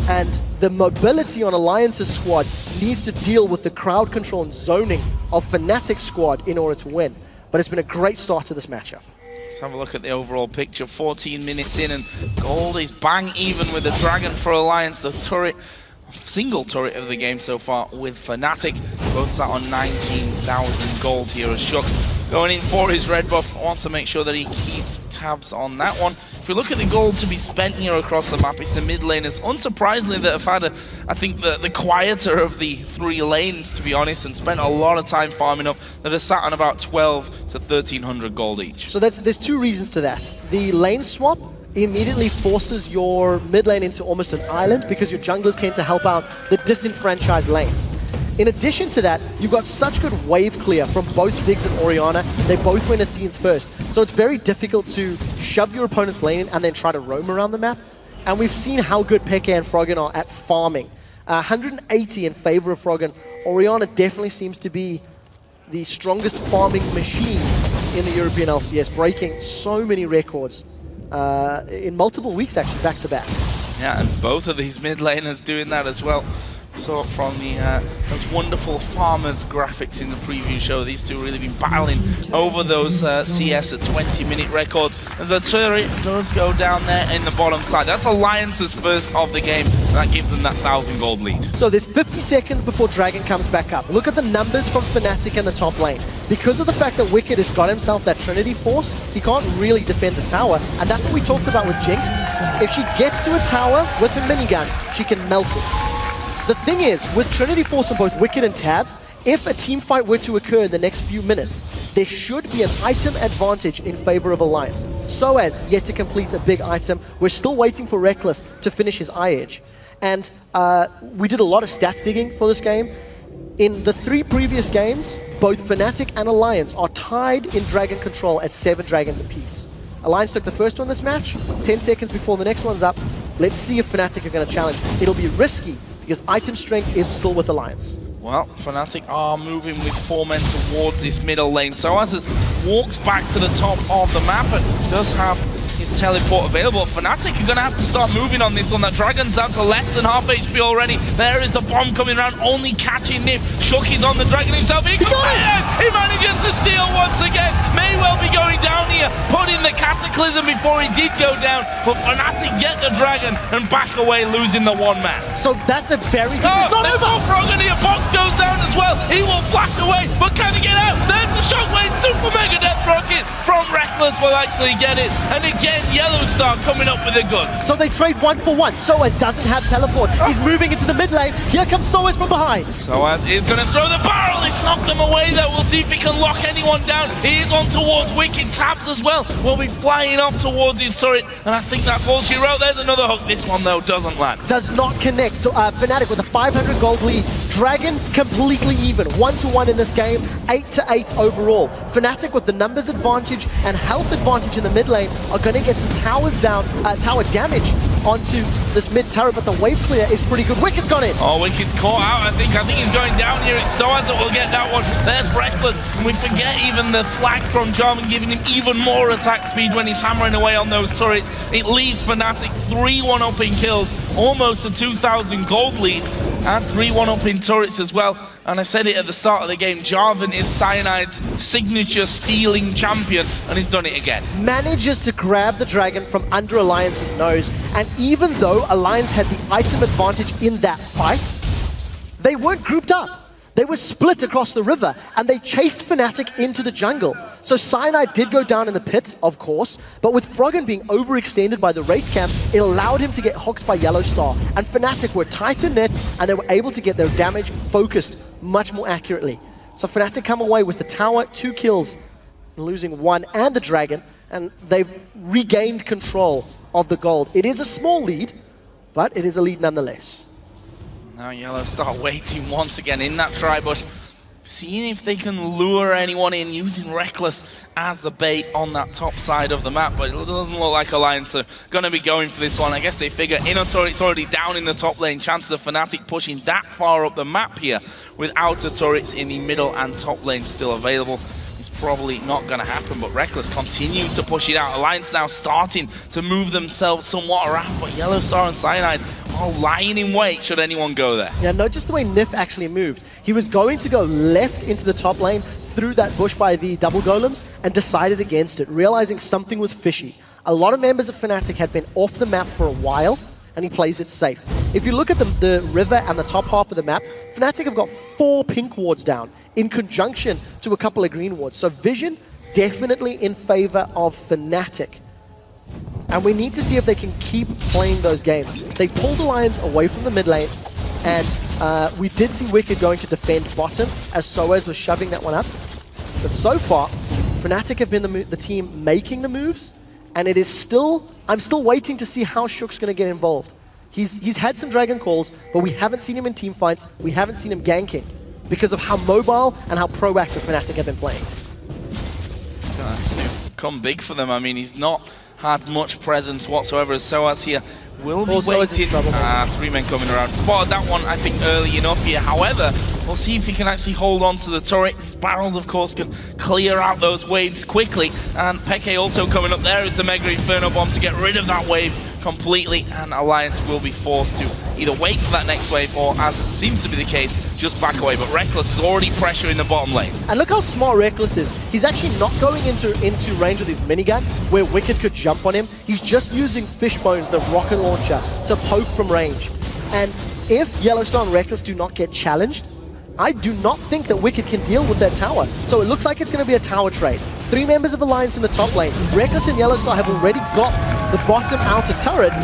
And the mobility on Alliance's squad needs to deal with the crowd control and zoning of Fnatic's squad in order to win. But it's been a great start to this matchup. Let's have a look at the overall picture. 14 minutes in and Gold is bang even with the Dragon for Alliance. The turret, single turret of the game so far with Fnatic. Both sat on 19,000 gold here as Shook going in for his red buff. Wants to make sure that he keeps tabs on that one. If we look at the gold to be spent here across the map, it's the mid laners, unsurprisingly, that have had, I think, the quieter of the three lanes, to be honest, and spent a lot of time farming up, that are sat on about 12 to 1,300 gold each. So there's two reasons to that. The lane swap immediately forces your mid lane into almost an island because your junglers tend to help out the disenfranchised lanes. In addition to that, you've got such good wave clear from both Ziggs and Orianna. They both went Athene's first. So it's very difficult to shove your opponent's lane in and then try to roam around the map. And we've seen how good Peke and Froggen are at farming. 180 in favor of Froggen. Orianna definitely seems to be the strongest farming machine in the European LCS, breaking so many records in multiple weeks, actually, back to back. Yeah, and both of these mid laners doing that as well. So from the those wonderful farmers graphics in the preview show, these two really been battling over those CS at 20-minute records. As the turret does go down there in the bottom side. That's Alliance's first of the game, and that gives them that 1,000 gold lead. So there's 50 seconds before Dragon comes back up. Look at the numbers from Fnatic in the top lane. Because of the fact that Wicked has got himself that Trinity Force, he can't really defend this tower, and that's what we talked about with Jinx. If she gets to a tower with a minigun, she can melt it. The thing is, with Trinity Force on both Wicked and Tabs, if a team fight were to occur in the next few minutes, there should be an item advantage in favor of Alliance. Soaz yet to complete a big item. We're still waiting for Reckless to finish his eye edge. And we did a lot of stats digging for this game. In the 3 previous games, both Fnatic and Alliance are tied in Dragon control at 7 dragons apiece. Alliance took the first one this match, 10 seconds before the next one's up. Let's see if Fnatic are going to challenge. It'll be risky, because item strength is still with Alliance. Well, Fnatic are moving with 4 men towards this middle lane. Soaz has walked back to the top of the map and does have his teleport available. Fnatic are going to have to start moving on this one. That Dragon's down to less than half HP already. There is the bomb coming around, only catching Nif. Shook is on the Dragon himself. He manages to steal once again. May well be going down here, putting the Cataclysm before he did go down. But Fnatic get the Dragon and back away, losing the 1 man. So that's a very good... There's no Froggen here. Box goes down as well. He will flash away, but can he get out? There's the Shockwave Super Mega Death Rocket from Reckless will actually get it. And again, Yellowstar coming up with the goods. So they trade 1 for 1. Soaz doesn't have teleport. He's moving into the mid lane. Here comes Soaz from behind. Soaz is going to throw the barrel. He's knocked them away though. We'll see if he can lock anyone down. He is on towards Wicked. Tabs as well will be flying off towards his turret. And I think that's all she wrote. There's another hook. This one though doesn't land. Does not connect. Fnatic with a 500 gold lead. Dragons completely even. 1-1 in this game. 8-8 overall. Fnatic with the numbers advantage and health advantage in the mid lane are going to get some towers down, tower damage onto this mid turret, but the wave clear is pretty good. Wicked's gone in. Oh, Wicked's caught out. I think he's going down here. It's Soaz that will get that one. There's Reckless, and we forget even the flag from Jarvan giving him even more attack speed when he's hammering away on those turrets. It leaves Fnatic 3-1 up in kills, almost a 2,000 gold lead, and 3-1 up in turrets as well. And I said it at the start of the game, Jarvan is Cyanide's signature stealing champion, and he's done it again. Manages to grab the Dragon from under Alliance's nose, and even though Alliance had the item advantage in that fight, they weren't grouped up. They were split across the river, and they chased Fnatic into the jungle. So Cyanide did go down in the pit, of course, but with Froggen being overextended by the Wraith camp, it allowed him to get hooked by Yellowstar, and Fnatic were tight in net, and they were able to get their damage focused much more accurately. So Fnatic come away with the tower, 2 kills, losing 1, and the Dragon, and they've regained control of the gold. It is a small lead, but it is a lead nonetheless. Now Yellow start waiting once again in that tri-bush. seeing if they can lure anyone in using Reckless as the bait on that top side of the map, but it doesn't look like Alliance are going to be going for this one. I guess they figure inner turret's already down in the top lane. Chances of Fnatic pushing that far up the map here with outer turrets in the middle and top lane still available. It's probably not going to happen, but Reckless continues to push it out. Alliance now starting to move themselves somewhat around, but Yellowstar and Cyanide are lying in wait should anyone go there. Yeah, notice the way Nif actually moved. He was going to go left into the top lane through that bush by the double golems and decided against it, realizing something was fishy. A lot of members of Fnatic had been off the map for a while, and he plays it safe. If you look at the river and the top half of the map, Fnatic have got 4 pink wards down in conjunction to a couple of green wards. So vision definitely in favor of Fnatic. And we need to see if they can keep playing those games. They pulled Alliance away from the mid lane, and we did see Wicked going to defend bottom as Soaz was shoving that one up. But so far, Fnatic have been the team making the moves, and it is still, I'm still waiting to see how Shook's going to get involved. He's had some Dragon calls, but we haven't seen him in team fights, we haven't seen him ganking, because of how mobile and how proactive Fnatic have been playing. It's going to come big for them. I mean, he's not had much presence whatsoever as Soaz here will be waiting. 3 men coming around. Spotted that one, I think, early enough here. However, we'll see if he can actually hold on to the turret. His barrels, of course, can clear out those waves quickly. And Peke also coming up there is the Mega Inferno Bomb to get rid of that wave completely, and Alliance will be forced to either wait for that next wave or, as seems to be the case, just back away. But Reckless is already pressuring the bottom lane. And look how smart Reckless is. He's actually not going into range with his minigun where Wicked could jump on him. He's just using Fishbones, the rocket launcher, to poke from range. And if Yellowstar and Reckless do not get challenged, I do not think that Wicked can deal with that tower. So it looks like it's going to be a tower trade. 3 members of Alliance in the top lane. Reckless and Yellowstar have already got the bottom outer turrets.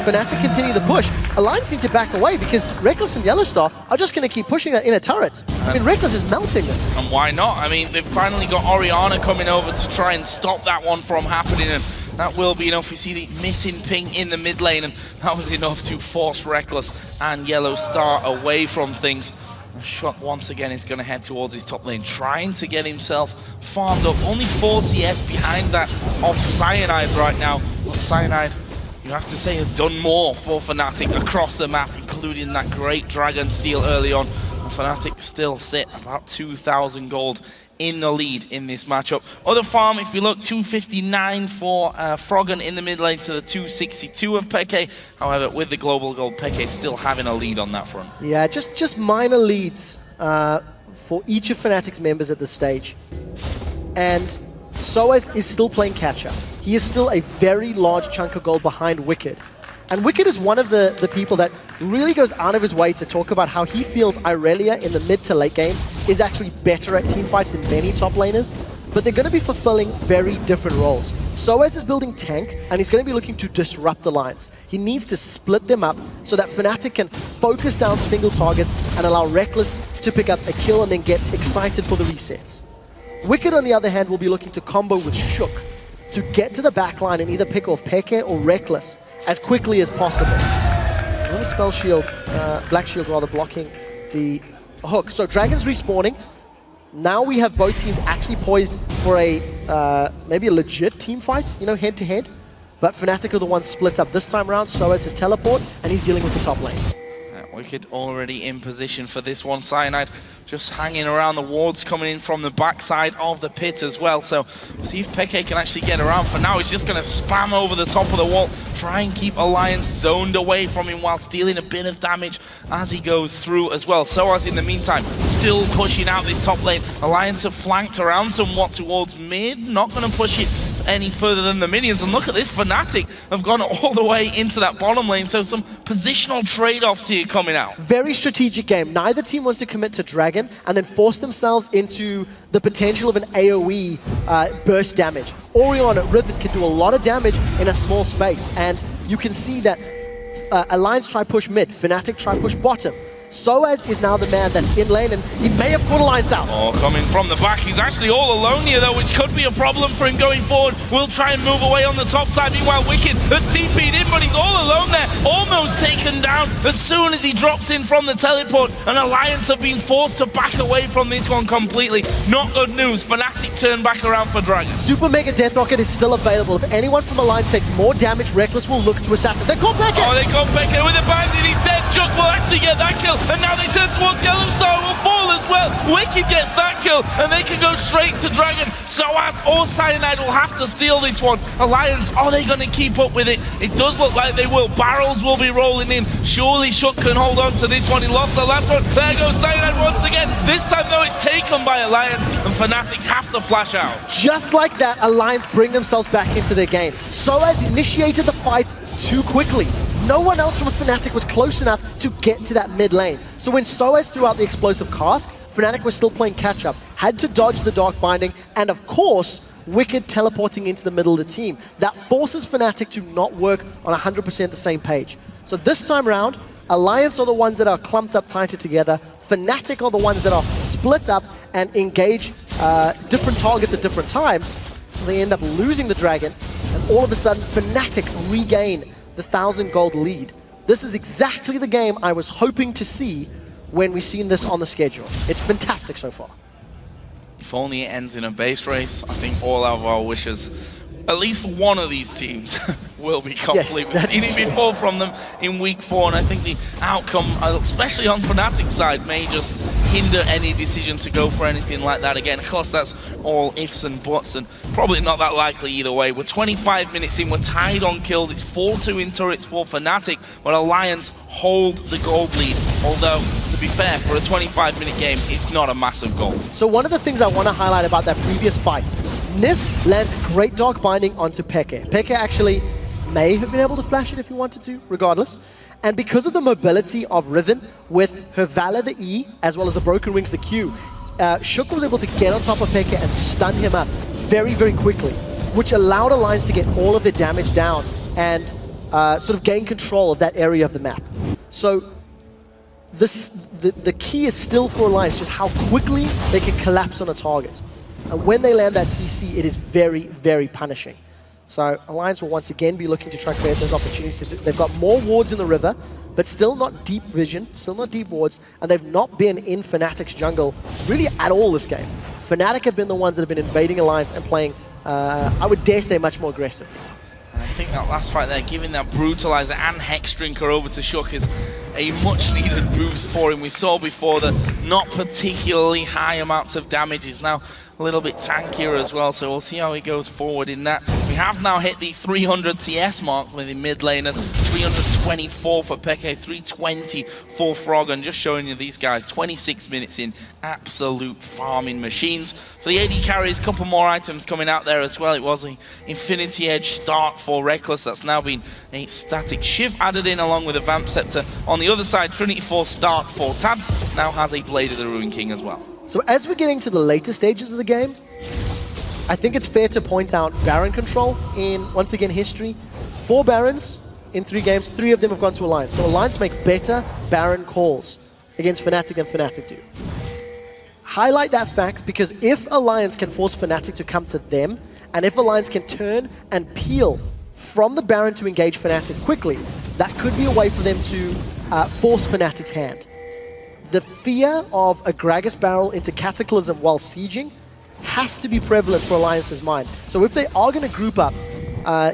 Fnatic continue the push. Alliance need to back away because Reckless and Yellowstar are just going to keep pushing that inner turret. I mean, Reckless is melting this. And why not? I mean, they've finally got Orianna coming over to try and stop that one from happening, and that will be enough. You see the missing ping in the mid lane, and that was enough to force Reckless and Yellowstar away from things. Shot once again is going to head towards his top lane, trying to get himself farmed up. Only 4 CS behind that of Cyanide right now. Well, Cyanide, you have to say, has done more for Fnatic across the map, including that great Dragon Steal early on. And Fnatic still sit about 2,000 gold in the lead in this matchup. Other farm, if you look, 259 for Froggen in the mid lane to the 262 of Peke. However, with the global gold, Peke still having a lead on that front. Yeah, just minor leads for each of Fnatic's members at this stage. And Soaz is still playing catch-up. He is still a very large chunk of gold behind Wicked. And Wicked is one of the people that really goes out of his way to talk about how he feels Irelia in the mid to late game is actually better at team fights than many top laners. But they're going to be fulfilling very different roles. Soaz is building tank, and he's going to be looking to disrupt Alliance. He needs to split them up so that Fnatic can focus down single targets and allow Reckless to pick up a kill and then get excited for the resets. Wicked, on the other hand, will be looking to combo with Shook to get to the backline and either pick off Peke or Reckless as quickly as possible. Another spell shield, black shield rather, blocking the hook. So Dragon's respawning. Now we have both teams actually poised for a maybe a legit team fight, you know, head to head. But Fnatic are the ones split up this time around. So as his teleport, and he's dealing with the top lane. Wicked already in position for this one. Cyanide just hanging around the wards, coming in from the backside of the pit as well. So see if Peke can actually get around. For now, he's just going to spam over the top of the wall, try and keep Alliance zoned away from him whilst dealing a bit of damage as he goes through as well. Soaz, in the meantime, still pushing out this top lane. Alliance have flanked around somewhat towards mid, not going to push it any further than the minions. And look at this, Fnatic have gone all the way into that bottom lane, so some positional trade-offs here coming out. Very strategic game. Neither team wants to commit to Dragon and then force themselves into the potential of an AoE burst damage. Orianna, Rivet can do a lot of damage in a small space, and you can see that Alliance try push mid, Fnatic try push bottom. Soaz is now the man that's in lane, and he may have caught Alliance out. Oh, coming from the back. He's actually all alone here, though, which could be a problem for him going forward. We'll try and move away on the top side. Meanwhile, Wicked has TP'd in, but he's all alone there. Almost taken down as soon as he drops in from the teleport. And Alliance have been forced to back away from this one completely. Not good news. Fnatic turn back around for Dragon. Super Mega Death Rocket is still available. If anyone from Alliance takes more damage, Reckless will look to assassinate. They caught Beckett! Oh, they got Beckett with a bandit. He's dead. Chuck will actually get that kill. And now they turn towards Yellow Star, will fall as well. Wicked gets that kill, and they can go straight to Dragon. Soaz or Cyanide will have to steal this one. Alliance, are they going to keep up with it? It does look like they will. Barrels will be rolling in. Surely Shook can hold on to this one. He lost the last one. There goes Cyanide once again. This time, though, it's taken by Alliance, and Fnatic have to flash out. Just like that, Alliance bring themselves back into their game. Soaz initiated the fight too quickly. No one else from Fnatic was close enough to get to that mid lane. So when Soaz threw out the explosive cask, Fnatic was still playing catch-up, had to dodge the Dark Binding, and of course, Wicked teleporting into the middle of the team. That forces Fnatic to not work on 100% the same page. So this time around, Alliance are the ones that are clumped up tighter together. Fnatic are the ones that are split up and engage different targets at different times. So they end up losing the Dragon, and all of a sudden, Fnatic regain the 1,000 gold lead. This is exactly the game I was hoping to see when we've seen this on the schedule. It's fantastic so far. If only it ends in a base race, I think all of our wishes, at least for one of these teams, will be complete. Yes, We've seen it before from them in week 4, and I think the outcome, especially on Fnatic's side, may just hinder any decision to go for anything like that again. Of course, that's all ifs and buts, and probably not that likely either way. We're 25 minutes in, we're tied on kills. It's 4-2 in turrets for Fnatic, but Alliance hold the gold lead. Although, to be fair, for a 25-minute game, it's not a massive goal. So one of the things I want to highlight about that previous fight, Nif lands a great Dark Binding onto Peke. Peke actually may have been able to flash it if he wanted to, regardless. And because of the mobility of Riven, with her Valor the E, as well as the Broken Wings the Q, Shook was able to get on top of Peke and stun him up very, very quickly, which allowed Alliance to get all of their damage down and sort of gain control of that area of the map. So the key is still for Alliance, just how quickly they can collapse on a target. And when they land that CC, it is very, very punishing. So Alliance will once again be looking to try to create those opportunities. They've got more wards in the river, but still not deep vision, still not deep wards, and they've not been in Fnatic's jungle really at all this game. Fnatic have been the ones that have been invading Alliance and playing, I would dare say, much more aggressively. And I think that last fight there, giving that Brutalizer and Hex Drinker over to Shook is a much needed boost for him. We saw before that not particularly high amounts of damage is now a little bit tankier as well, so we'll see how he goes forward in that. We have now hit the 300 CS mark for the mid laners, 324 for Peke, 320 for Frog, and just showing you these guys, 26 minutes in, absolute farming machines. For the AD carries, a couple more items coming out there as well. It was the Infinity Edge start for Reckless, that's now been a static Shiv added in along with a Vamp Scepter. On the other side, Trinity Force start for Tabs, now has a Blade of the Ruin King as well. So as we're getting to the later stages of the game, I think it's fair to point out Baron control in, once again, history. 4 Barons in 3 games, 3 of them have gone to Alliance. So Alliance make better Baron calls against Fnatic than Fnatic do. Highlight that fact because if Alliance can force Fnatic to come to them, and if Alliance can turn and peel from the Baron to engage Fnatic quickly, that could be a way for them to force Fnatic's hand. The fear of a Gragas barrel into Cataclysm while sieging has to be prevalent for Alliance's mind. So if they are going to group up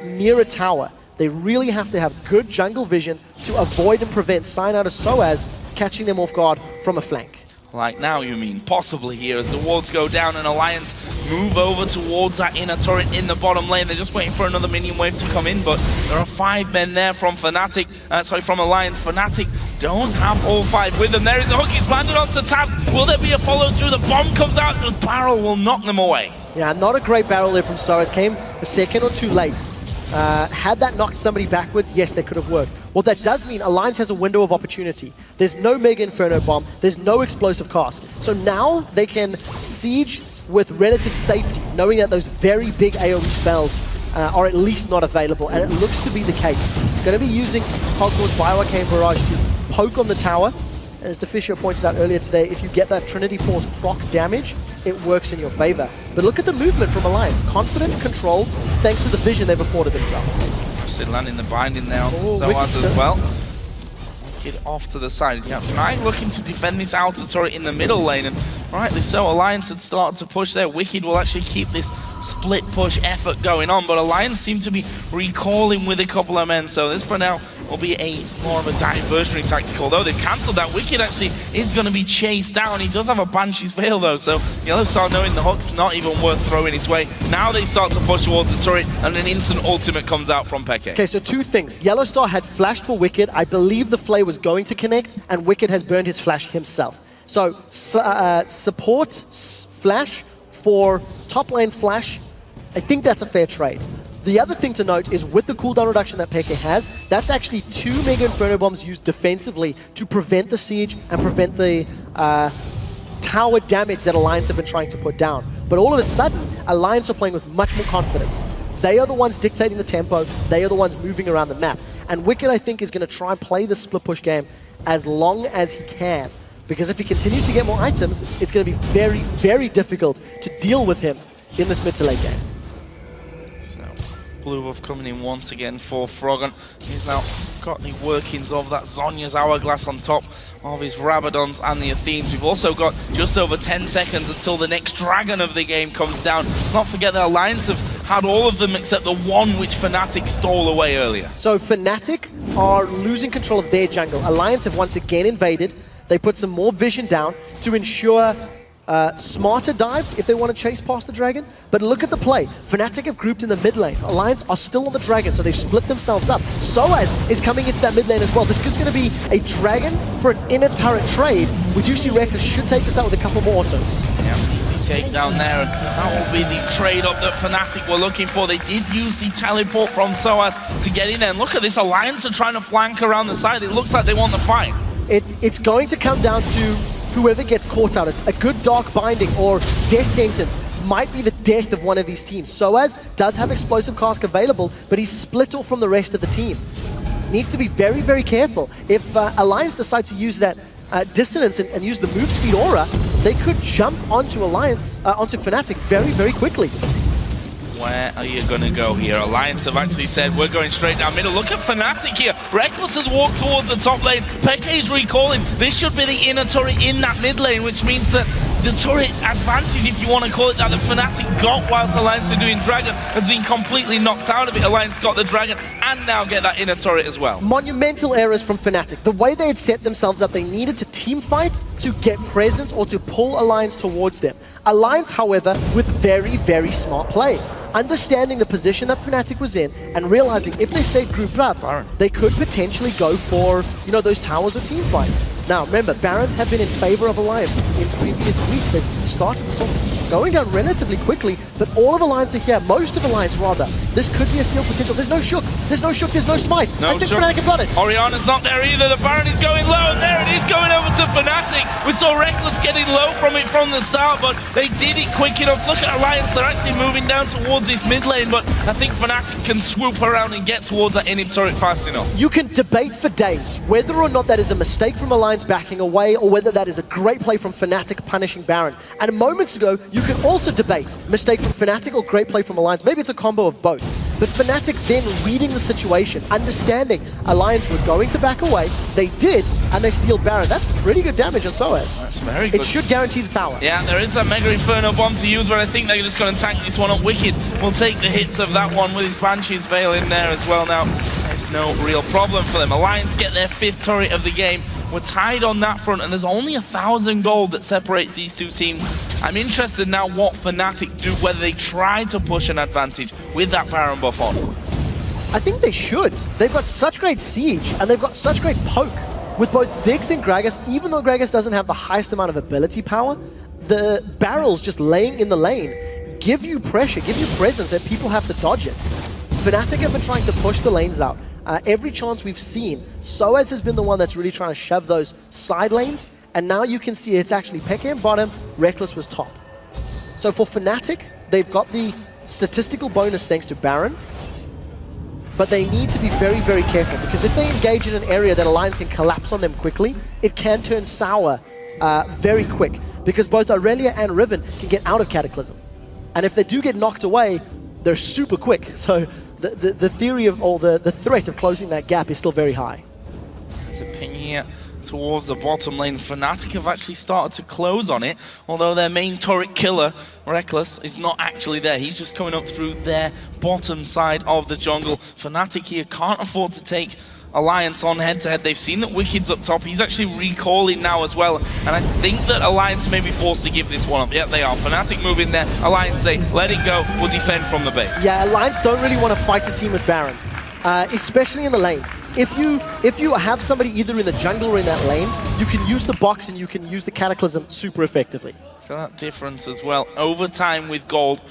near a tower, they really have to have good jungle vision to avoid and prevent Cyanide or Soaz catching them off guard from a flank. Like now, you mean? Possibly here as the wards go down and Alliance move over towards that inner turret in the bottom lane. They're just waiting for another minion wave to come in, but there are 5 men there from Fnatic, from Alliance. Fnatic don't have all 5 with them. There is the hook, it's landed onto Tabs. Will there be a follow through? The bomb comes out, the barrel will knock them away. Yeah, not a great barrel there from Soaz. Came a second or 2 late. Had that knocked somebody backwards, yes, they could have worked. What that does mean, Alliance has a window of opportunity. There's no Mega Inferno Bomb, there's no explosive cast. So now they can siege with relative safety, knowing that those very big AoE spells are at least not available, and it looks to be the case. Going to be using Hogwarts Bioarcane Barrage to poke on the tower, as Deficio pointed out earlier today, if you get that Trinity Force proc damage, it works in your favor. But look at the movement from Alliance. Confident, controlled, thanks to the vision they've afforded themselves. Still landing the binding now, Soaz as well. Wicked off to the side. Yeah, Fnatic looking to defend this outer turret in the middle lane, and rightly so, Alliance had started to push there. Wicked will actually keep this split push effort going on, but Alliance seem to be recalling with a couple of men, so this for now will be a more of a diversionary tactic, although they've cancelled that. Wicked actually is going to be chased down. He does have a Banshee's Veil though, so Yellowstar knowing the hook's not even worth throwing his way. Now they start to push towards the turret, and an instant ultimate comes out from Peke. Okay, so two things. Yellowstar had flashed for Wicked. I believe the Flay was going to connect, and Wicked has burned his flash himself. So support flash for top lane flash, I think that's a fair trade. The other thing to note is with the cooldown reduction that Peke has, that's actually 2 Mega Inferno Bombs used defensively to prevent the siege and prevent the tower damage that Alliance have been trying to put down. But all of a sudden, Alliance are playing with much more confidence. They are the ones dictating the tempo, they are the ones moving around the map. And Wicked, I think, is going to try and play the split push game as long as he can. Because if he continues to get more items, it's going to be very, very difficult to deal with him in this mid to late game. Blue Wolf coming in once again for Froggen. He's now got the workings of that Zhonya's Hourglass on top of his Rabadons and the Athenes. We've also got just over 10 seconds until the next dragon of the game comes down. Let's not forget that Alliance have had all of them except the one which Fnatic stole away earlier. So Fnatic are losing control of their jungle. Alliance have once again invaded. They put some more vision down to ensure smarter dives if they want to chase past the dragon. But look at the play. Fnatic have grouped in the mid lane. Alliance are still on the dragon, so they've split themselves up. Soaz is coming into that mid lane as well. This is going to be a dragon for an inner turret trade. We do see Reckless should take this out with a couple more autos. Yeah, easy takedown there. That will be the trade-up that Fnatic were looking for. They did use the teleport from Soaz to get in there. And look at this, Alliance are trying to flank around the side. It looks like they want the fight. It's going to come down to whoever gets caught out. A good Dark Binding or Death Sentence might be the death of one of these teams. Soaz does have Explosive Cask available, but he's split off from the rest of the team. Needs to be very, very careful. If Alliance decide to use that dissonance and use the move speed aura, they could jump onto onto Fnatic very, very quickly. Where are you going to go here? Alliance have actually said we're going straight down middle. Look at Fnatic here. Reckless has walked towards the top lane. Peke is recalling. This should be the inner turret in that mid lane, which means that the turret advantage, if you want to call it that, the Fnatic got whilst Alliance are doing Dragon has been completely knocked out of it. Alliance got the Dragon and now get that inner turret as well. Monumental errors from Fnatic. The way they had set themselves up, they needed to team fight to get presence or to pull Alliance towards them. Alliance, however, with very, very smart play. Understanding the position that Fnatic was in and realizing if they stayed grouped up, they could potentially go for, you know, those towers or team fight. Now, remember, Barons have been in favor of Alliance in previous weeks. They've started the performance going down relatively quickly, but all of Alliance are here. Most of Alliance, rather. This could be a steal potential. There's no Shook. There's no Shook. There's no Smite. I think Fnatic have got it. Oriana's not there either. The Baron is going low, and there it is going over to Fnatic. We saw Reckless getting low from it from the start, but they did it quick enough. Look at Alliance. They're actually moving down towards this mid lane, but I think Fnatic can swoop around and get towards that inhib turret fast enough. You can debate for days whether or not that is a mistake from Alliance backing away or whether that is a great play from Fnatic punishing Baron. And moments ago, you can also debate mistake from Fnatic or great play from Alliance. Maybe it's a combo of both. But Fnatic then reading the situation, understanding Alliance were going to back away, they did, and they steal Baron. That's pretty good damage on Soaz. That's very good. It should guarantee the tower. Yeah, there is a Mega Inferno Bomb to use, but I think they're just going to tank this one up. Wicked will take the hits of that one with his Banshee's Veil in there as well now. There's no real problem for them. Alliance get their 5th turret of the game. We're tied on that front, and there's only 1,000 gold that separates these two teams. I'm interested now what Fnatic do, whether they try to push an advantage with that Baron buff on. I think they should. They've got such great siege, and they've got such great poke. With both Ziggs and Gragas, even though Gragas doesn't have the highest amount of ability power, the barrels just laying in the lane give you pressure, give you presence, and people have to dodge it. Fnatic have been trying to push the lanes out. Every chance we've seen, Soaz has been the one that's really trying to shove those side lanes, and now you can see it's actually Peke in bottom, Reckless was top. So for Fnatic, they've got the statistical bonus thanks to Baron. but they need to be very, very careful, because if they engage in an area that Alliance can collapse on them quickly, it can turn sour very quick, because both Aurelia and Riven can get out of Cataclysm. And if they do get knocked away, they're super quick. So the theory of, or the threat of closing that gap is still very high. There's a ping here towards the bottom lane. Fnatic have actually started to close on it, although their main turret killer, Reckless, is not actually there. He's just coming up through their bottom side of the jungle. Fnatic here can't afford to take Alliance on head-to-head. They've seen that Wicked's up top. He's actually recalling now as well. And I think that Alliance may be forced to give this one up. Yep, they are. Fnatic move in there. Alliance say, let it go. We'll defend from the base. Yeah, Alliance don't really want to fight a team with Baron, especially in the lane. If you have somebody either in the jungle or in that lane, you can use the box and you can use the Cataclysm super effectively. Look at that difference as well. Overtime with gold.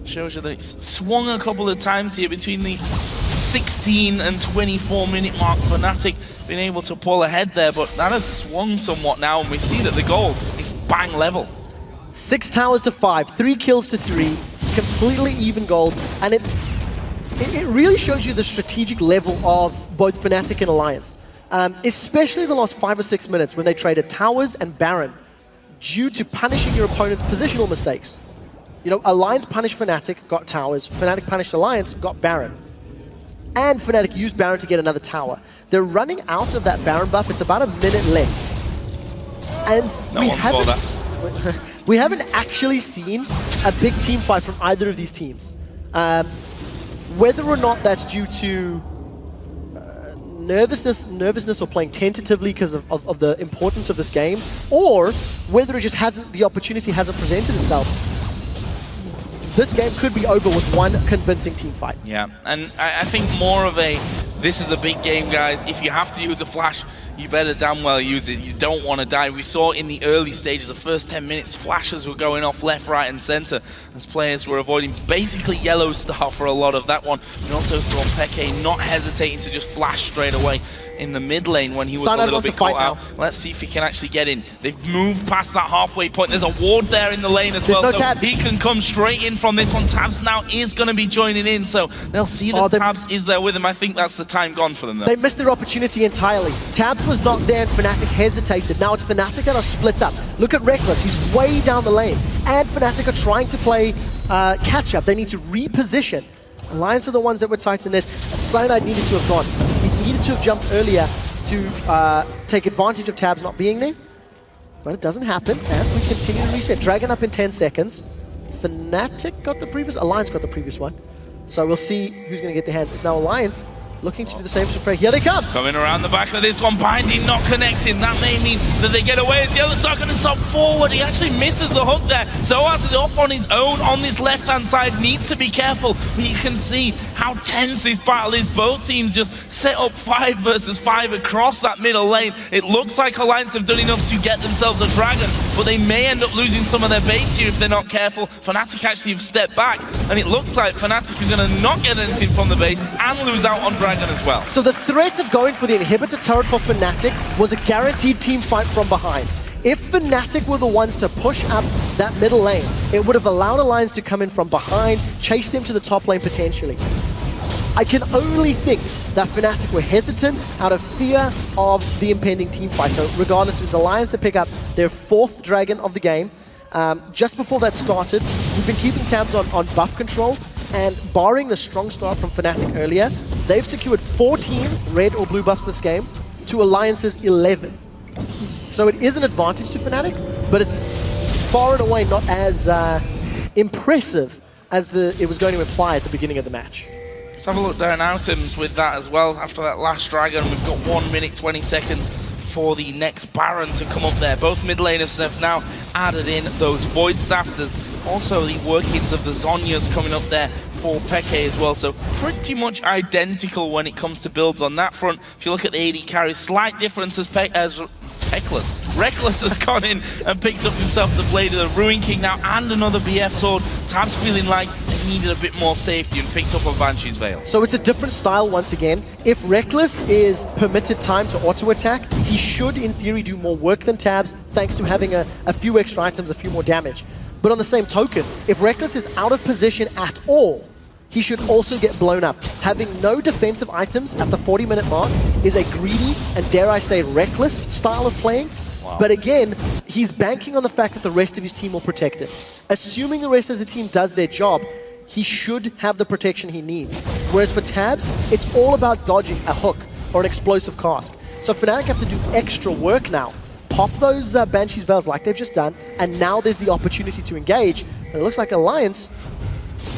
Shows you that it's swung a couple of times here between the 16 and 24 minute mark. Fnatic been able to pull ahead there, but that has swung somewhat now, and we see that the gold is bang level. 6 towers to 5, 3 kills to 3, completely even gold, and it really shows you the strategic level of both Fnatic and Alliance, especially the last 5 or 6 minutes when they traded towers and Baron due to punishing your opponent's positional mistakes. You know, Alliance punished Fnatic, got towers. Fnatic punished Alliance, got Baron. And Fnatic used Baron to get another tower. They're running out of that Baron buff. It's about a minute left. And we haven't actually seen a big team fight from either of these teams. Whether or not that's due to nervousness or playing tentatively because of the importance of this game, or whether it just hasn't, the opportunity hasn't presented itself. This game could be over with one convincing team fight. Yeah, and I think more of a, this is a big game, guys. If you have to use a flash, you better damn well use it. You don't want to die. We saw in the early stages, the first 10 minutes, flashes were going off left, right, and center as players were avoiding basically yellow star for a lot of that one. We also saw Peke not hesitating to just flash straight away in the mid lane when he was a little bit caught out. Let's see if he can actually get in. They've moved past that halfway point. There's a ward there in the lane as well. So he can come straight in from this one. Tabs now is going to be joining in, so they'll see that Tabs is there with him. I think that's the time gone for them, though. They missed their opportunity entirely. Tabs was not there and Fnatic hesitated. Now it's Fnatic that are split up. Look at Reckless. He's way down the lane. And Fnatic are trying to play catch-up. They need to reposition. Alliance are the ones that were tight in it. Cyanide needed to have gone. He needed to have jumped earlier to take advantage of Tabs not being there. But it doesn't happen, and we continue to reset. Dragon up in 10 seconds. Fnatic got the previous, Alliance got the previous one. So we'll see who's going to get the hands. It's now Alliance looking to do the same to Prey. Here they come! Coming around the back of this one, binding, not connecting. That may mean that they get away. Is the other side going to stop forward? He actually misses the hook there. Zoaz is off on his own on this left-hand side. Needs to be careful. But you can see how tense this battle is. Both teams just set up 5 versus 5 across that middle lane. It looks like Alliance have done enough to get themselves a dragon, but they may end up losing some of their base here if they're not careful. Fnatic actually have stepped back, and it looks like Fnatic is going to not get anything from the base and lose out on dragon as well. So the threat of going for the inhibitor turret for Fnatic was a guaranteed team fight from behind. If Fnatic were the ones to push up that middle lane, it would have allowed Alliance to come in from behind, chase them to the top lane potentially. I can only think that Fnatic were hesitant out of fear of the impending team fight. So regardless, it was Alliance to pick up their 4th dragon of the game. Just before that started, we've been keeping tabs on buff control, and barring the strong start from Fnatic earlier, they've secured 14 red or blue buffs this game to Alliance's 11. So it is an advantage to Fnatic, but it's far and away not as impressive as it was going to imply at the beginning of the match. Let's have a look down items with that as well. After that last dragon, we've got 1 minute 20 seconds for the next Baron to come up there. Both mid laners have now added in those Void Staff. There's also the workings of the Zhonya's coming up there for Peke as well. So pretty much identical when it comes to builds on that front. If you look at the AD carries, slight difference as Reckless has gone in and picked up himself the Blade of the Ruin King now and another BF sword. Tab's feeling like he needed a bit more safety and picked up a Banshee's Veil. So it's a different style once again. If Reckless is permitted time to auto-attack, he should in theory do more work than Tabs thanks to having a few extra items, a few more damage. But on the same token, if Reckless is out of position at all, he should also get blown up. Having no defensive items at the 40-minute mark is a greedy and, dare I say, reckless style of playing. Wow. But again, he's banking on the fact that the rest of his team will protect it. Assuming the rest of the team does their job, he should have the protection he needs. Whereas for Tabs, it's all about dodging a hook or an explosive cask. So Fnatic have to do extra work now. Pop those Banshee's Veils like they've just done, and now there's the opportunity to engage. And it looks like Alliance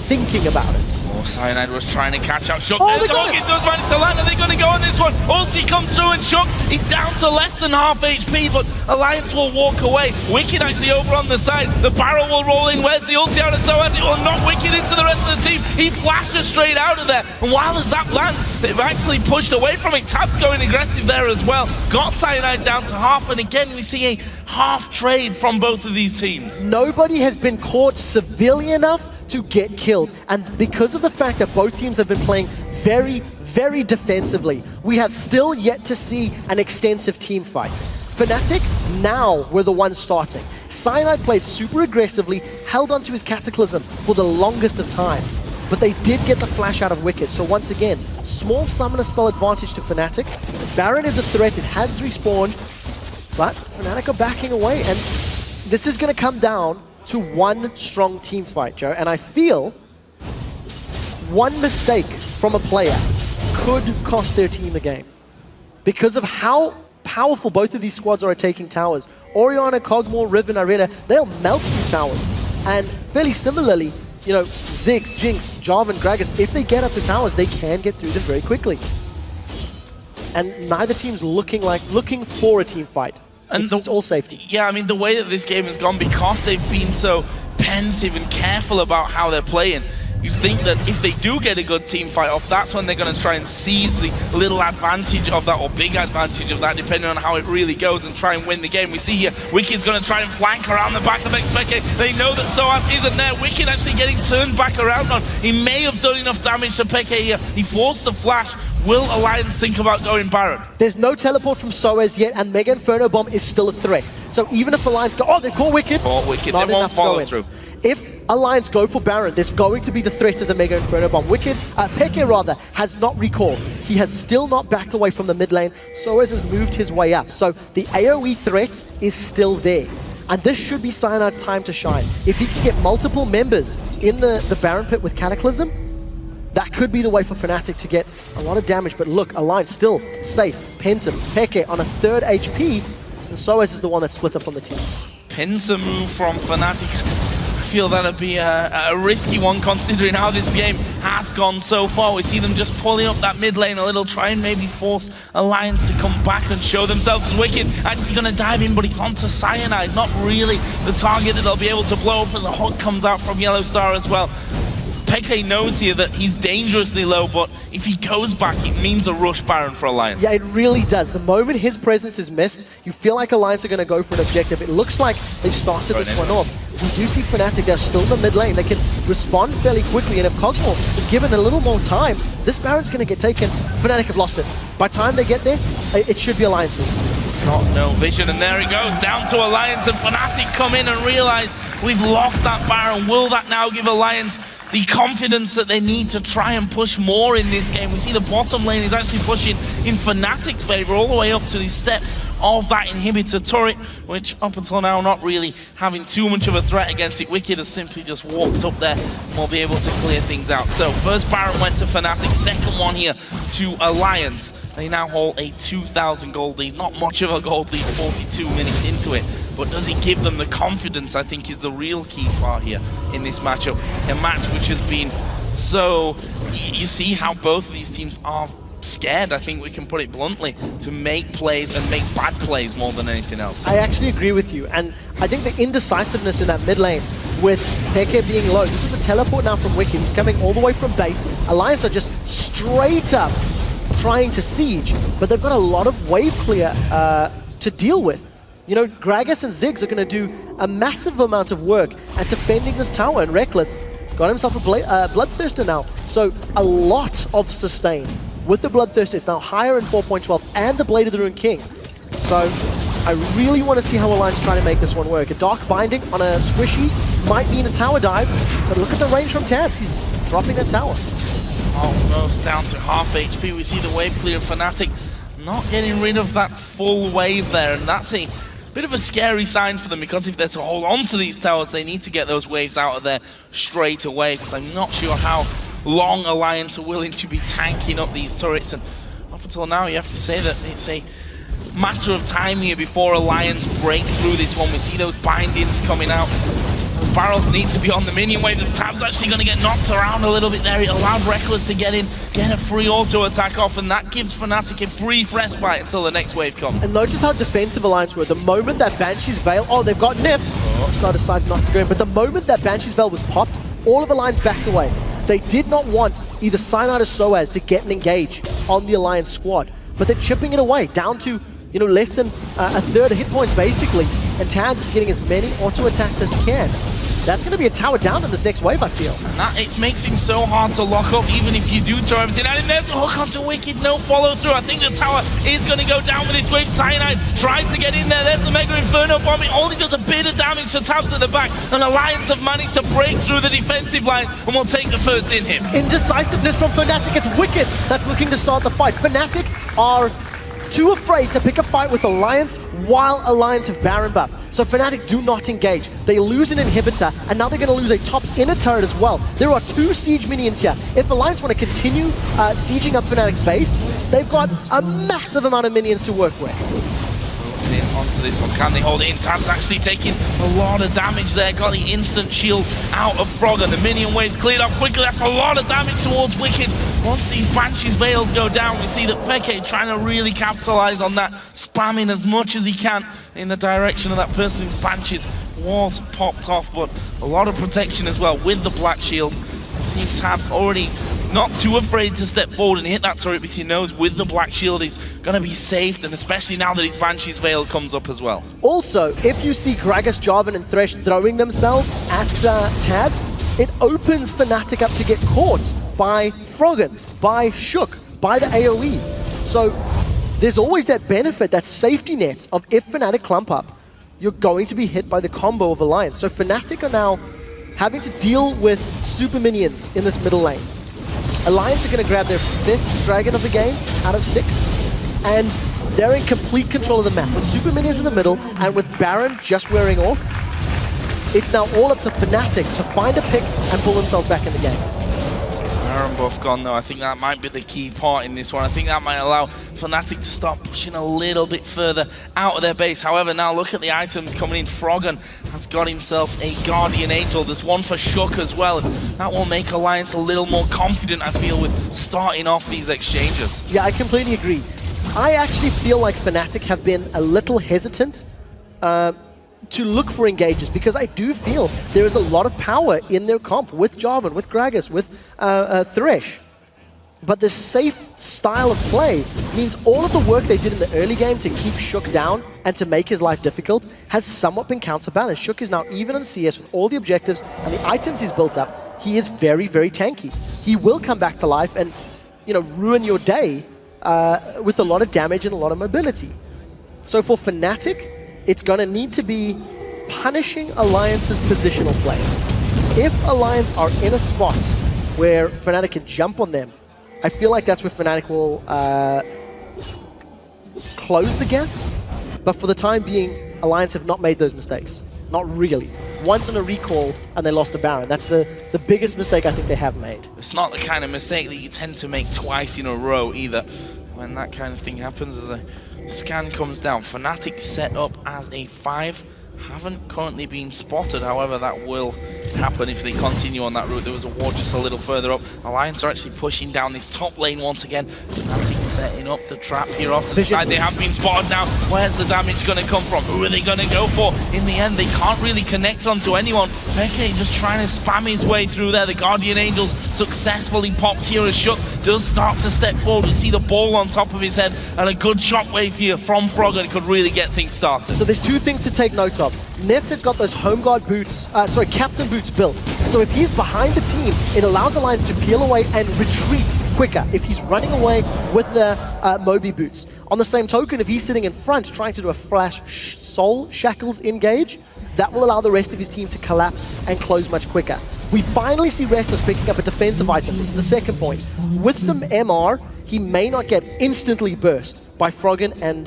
thinking about it. Oh, Cyanide was trying to catch up. Shook, oh, the dog, it does manage to land. Are they going to go on this one? Ulti comes through and Shook is down to less than half HP, but Alliance will walk away. Wicked actually over on the side. The barrel will roll in. Where's the ulti out of Soaz? It will knock Wicked into the rest of the team. He flashes straight out of there. And while the zap lands, they've actually pushed away from it. Tab's going aggressive there as well. Got Cyanide down to half, and again we see a half trade from both of these teams. Nobody has been caught severely enough to get killed. And because of the fact that both teams have been playing very, very defensively, we have still yet to see an extensive team fight. Fnatic now were the ones starting. Cyanide played super aggressively, held onto his Cataclysm for the longest of times, but they did get the flash out of Wicked. So once again, small summoner spell advantage to Fnatic. Baron is a threat, it has respawned, but Fnatic are backing away, and this is going to come down to one strong team fight, Joe. And I feel one mistake from a player could cost their team the game. Because of how powerful both of these squads are at taking towers. Orianna, Cogmore, Riven, Arena, they'll melt through towers. And fairly similarly, you know, Ziggs, Jinx, Jarvan, Gragas, if they get up to towers, they can get through them very quickly. And neither team's looking for a team fight. And it's all safety. Yeah, I mean, the way that this game has gone, because they've been so pensive and careful about how they're playing, you think that if they do get a good team fight off, that's when they're going to try and seize the little advantage of that, or big advantage of that, depending on how it really goes, and try and win the game. We see here, Wicked's going to try and flank around the back of Xpeke. They know that Soaz isn't there. Wicked actually getting turned back around on. He may have done enough damage to Peke here. He forced the flash. Will Alliance think about going Baron? There's no teleport from Soaz yet, and Mega Inferno Bomb is still a threat. So even if Alliance go, oh, they've caught Wicked. Caught Wicked, not they won't follow through. If Alliance go for Baron, there's going to be the threat of the Mega Inferno Bomb. Peke rather, has not recalled. He has still not backed away from the mid lane. Soaz has moved his way up. So the AoE threat is still there. And this should be Cyanide's time to shine. If he can get multiple members in the Baron pit with Cataclysm, that could be the way for Fnatic to get a lot of damage. But look, Alliance still safe. Pensim, Peke on a 3rd HP, and Soaz is the one that split up on the team. Pincer move from Fnatic. I feel that'd be a risky one considering how this game has gone so far. We see them just pulling up that mid lane a little, try and maybe force Alliance to come back and show themselves as Wicked. Actually going to dive in, but he's onto Cyanide. Not really the target that they'll be able to blow up as a hook comes out from Yellow Star as well. Peke knows here that he's dangerously low, but if he goes back, it means a rush Baron for Alliance. Yeah, it really does. The moment his presence is missed, you feel like Alliance are going to go for an objective. It looks like they've started this one off. We do see Fnatic, they're still in the mid lane. They can respond fairly quickly, and if Cogmore is given a little more time, this Baron's going to get taken. Fnatic have lost it. By the time they get there, it should be Alliance's. Got no vision, and there he goes, down to Alliance, and Fnatic come in and realize we've lost that Baron. Will that now give Alliance the confidence that they need to try and push more in this game? We see the bottom lane is actually pushing in Fnatic's favor all the way up to the steps of that inhibitor turret, which up until now not really having too much of a threat against it. Wicked has simply just walked up there and will be able to clear things out. So first Baron went to Fnatic, second one here to Alliance. They now hold a 2,000 gold lead. Not much of a gold lead, 42 minutes into it. But does it give them the confidence, I think, is the real key part here in this matchup. A match which has been so... You see how both of these teams are scared, I think we can put it bluntly, to make plays and make bad plays more than anything else. I actually agree with you. And I think the indecisiveness in that mid lane with Peke being low. This is a teleport now from Wicked. He's coming all the way from base. Alliance are just straight up trying to siege, but they've got a lot of wave clear to deal with. You know, Gragas and Ziggs are going to do a massive amount of work at defending this tower, and Reckless got himself a Bloodthirster now. So a lot of sustain. With the Bloodthirster, it's now higher in 4.12 and the Blade of the Rune King. So I really want to see how Alliance try to make this one work. A Dark Binding on a Squishy might mean a tower dive, but look at the range from Tabs. He's dropping that tower. Almost down to half HP. We see the wave clear. Fnatic not getting rid of that full wave there, and that's a bit of a scary sign for them, because if they're to hold on to these towers, they need to get those waves out of there straight away, because I'm not sure how long Alliance are willing to be tanking up these turrets. And up until now, you have to say that it's a matter of time here before Alliance break through this one. We see those bindings coming out. Those barrels need to be on the minion wave. The Tab's actually going to get knocked around a little bit there. It allowed Reckless to get in, get a free auto attack off, and that gives Fnatic a brief respite until the next wave comes. And notice how defensive Alliance were. The moment that Banshee's Veil, oh, they've got Nip. Star decides not to go in, but the moment that Banshee's Veil was popped, all of Alliance backed away. They did not want either Cyanide or Soaz to get an engage on the Alliance squad, but they're chipping it away down to, you know, less than a third of hit points basically, and Tabs is getting as many auto attacks as he can. That's going to be a tower down in this next wave, I feel. It makes him so hard to lock up, even if you do throw everything out. And there's a hook onto Wicked, no follow through. I think the tower is going to go down with this wave. Cyanide tries to get in there. There's the Mega Inferno bomb. It only does a bit of damage to Tabs at the back. And Alliance have managed to break through the defensive line and will take the first in him. Indecisiveness from Fnatic. It's Wicked that's looking to start the fight. Fnatic are too afraid to pick a fight with Alliance while Alliance have Baron buff. So Fnatic do not engage. They lose an inhibitor, and now they're going to lose a top inner turret as well. There are 2 siege minions here. If Alliance want to continue sieging up Fnatic's base, they've got a massive amount of minions to work with. In onto this one, can they hold it in? Tab's actually taking a lot of damage there, got the instant shield out of Frog, and the minion waves cleared off quickly. That's a lot of damage towards Wicked. Once these Banshee's Veils go down, we see that Peke trying to really capitalize on that, spamming as much as he can in the direction of that person whose Banshees was popped off, but a lot of protection as well with the Black Shield. You see Tab's already not too afraid to step forward and hit that turret, because he knows with the Black Shield he's going to be saved, and especially now that his Banshee's Veil comes up as well. Also, if you see Gragas, Jarvan and Thresh throwing themselves at Tabs, it opens Fnatic up to get caught by Froggen, by Shook, by the AoE. So there's always that benefit, that safety net of if Fnatic clump up, you're going to be hit by the combo of Alliance. So Fnatic are now having to deal with super minions in this middle lane. Alliance are going to grab their 5th dragon of the game out of 6, and they're in complete control of the map. With super minions in the middle, and with Baron just wearing off, it's now all up to Fnatic to find a pick and pull themselves back in the game. Baron buff gone though. I think that might be the key part in this one. I think that might allow Fnatic to start pushing a little bit further out of their base. However, now look at the items coming in. Froggen has got himself a Guardian Angel. There's one for Shook as well. And that will make Alliance a little more confident, I feel, with starting off these exchanges. Yeah, I completely agree. I actually feel like Fnatic have been a little hesitant to look for engages, because I do feel there is a lot of power in their comp with Jarvan, with Gragas, with Thresh. But the safe style of play means all of the work they did in the early game to keep Shook down and to make his life difficult has somewhat been counterbalanced. Shook is now even on CS with all the objectives and the items he's built up. He is very, very tanky. He will come back to life and, you know, ruin your day with a lot of damage and a lot of mobility. So for Fnatic, it's going to need to be punishing Alliance's positional play. If Alliance are in a spot where Fnatic can jump on them, I feel like that's where Fnatic will close the gap. But for the time being, Alliance have not made those mistakes. Not really. Once in a recall, and they lost a Baron. That's the biggest mistake I think they have made. It's not the kind of mistake that you tend to make twice in a row either. When that kind of thing happens, as a scan comes down, Fnatic set up as a 5. Haven't currently been spotted, however that will happen if they continue on that route. There was a ward just a little further up. Alliance are actually pushing down this top lane once again. Fnatic setting up the trap here off to the side. They have been spotted now. Where's the damage going to come from? Who are they going to go for? In the end, they can't really connect onto anyone. Peke just trying to spam his way through there. The Guardian Angels successfully popped here as Shook does start to step forward. We see the ball on top of his head and a good shockwave here from Froggen. It could really get things started. So there's 2 things to take note of. Neff has got those home guard boots, captain boots built. So if he's behind the team, it allows Alliance to peel away and retreat quicker if he's running away with the Moby boots. On the same token, if he's sitting in front trying to do a flash soul shackles engage, that will allow the rest of his team to collapse and close much quicker. We finally see Reckless picking up a defensive item. This is the second point. With some MR, he may not get instantly burst by Froggen and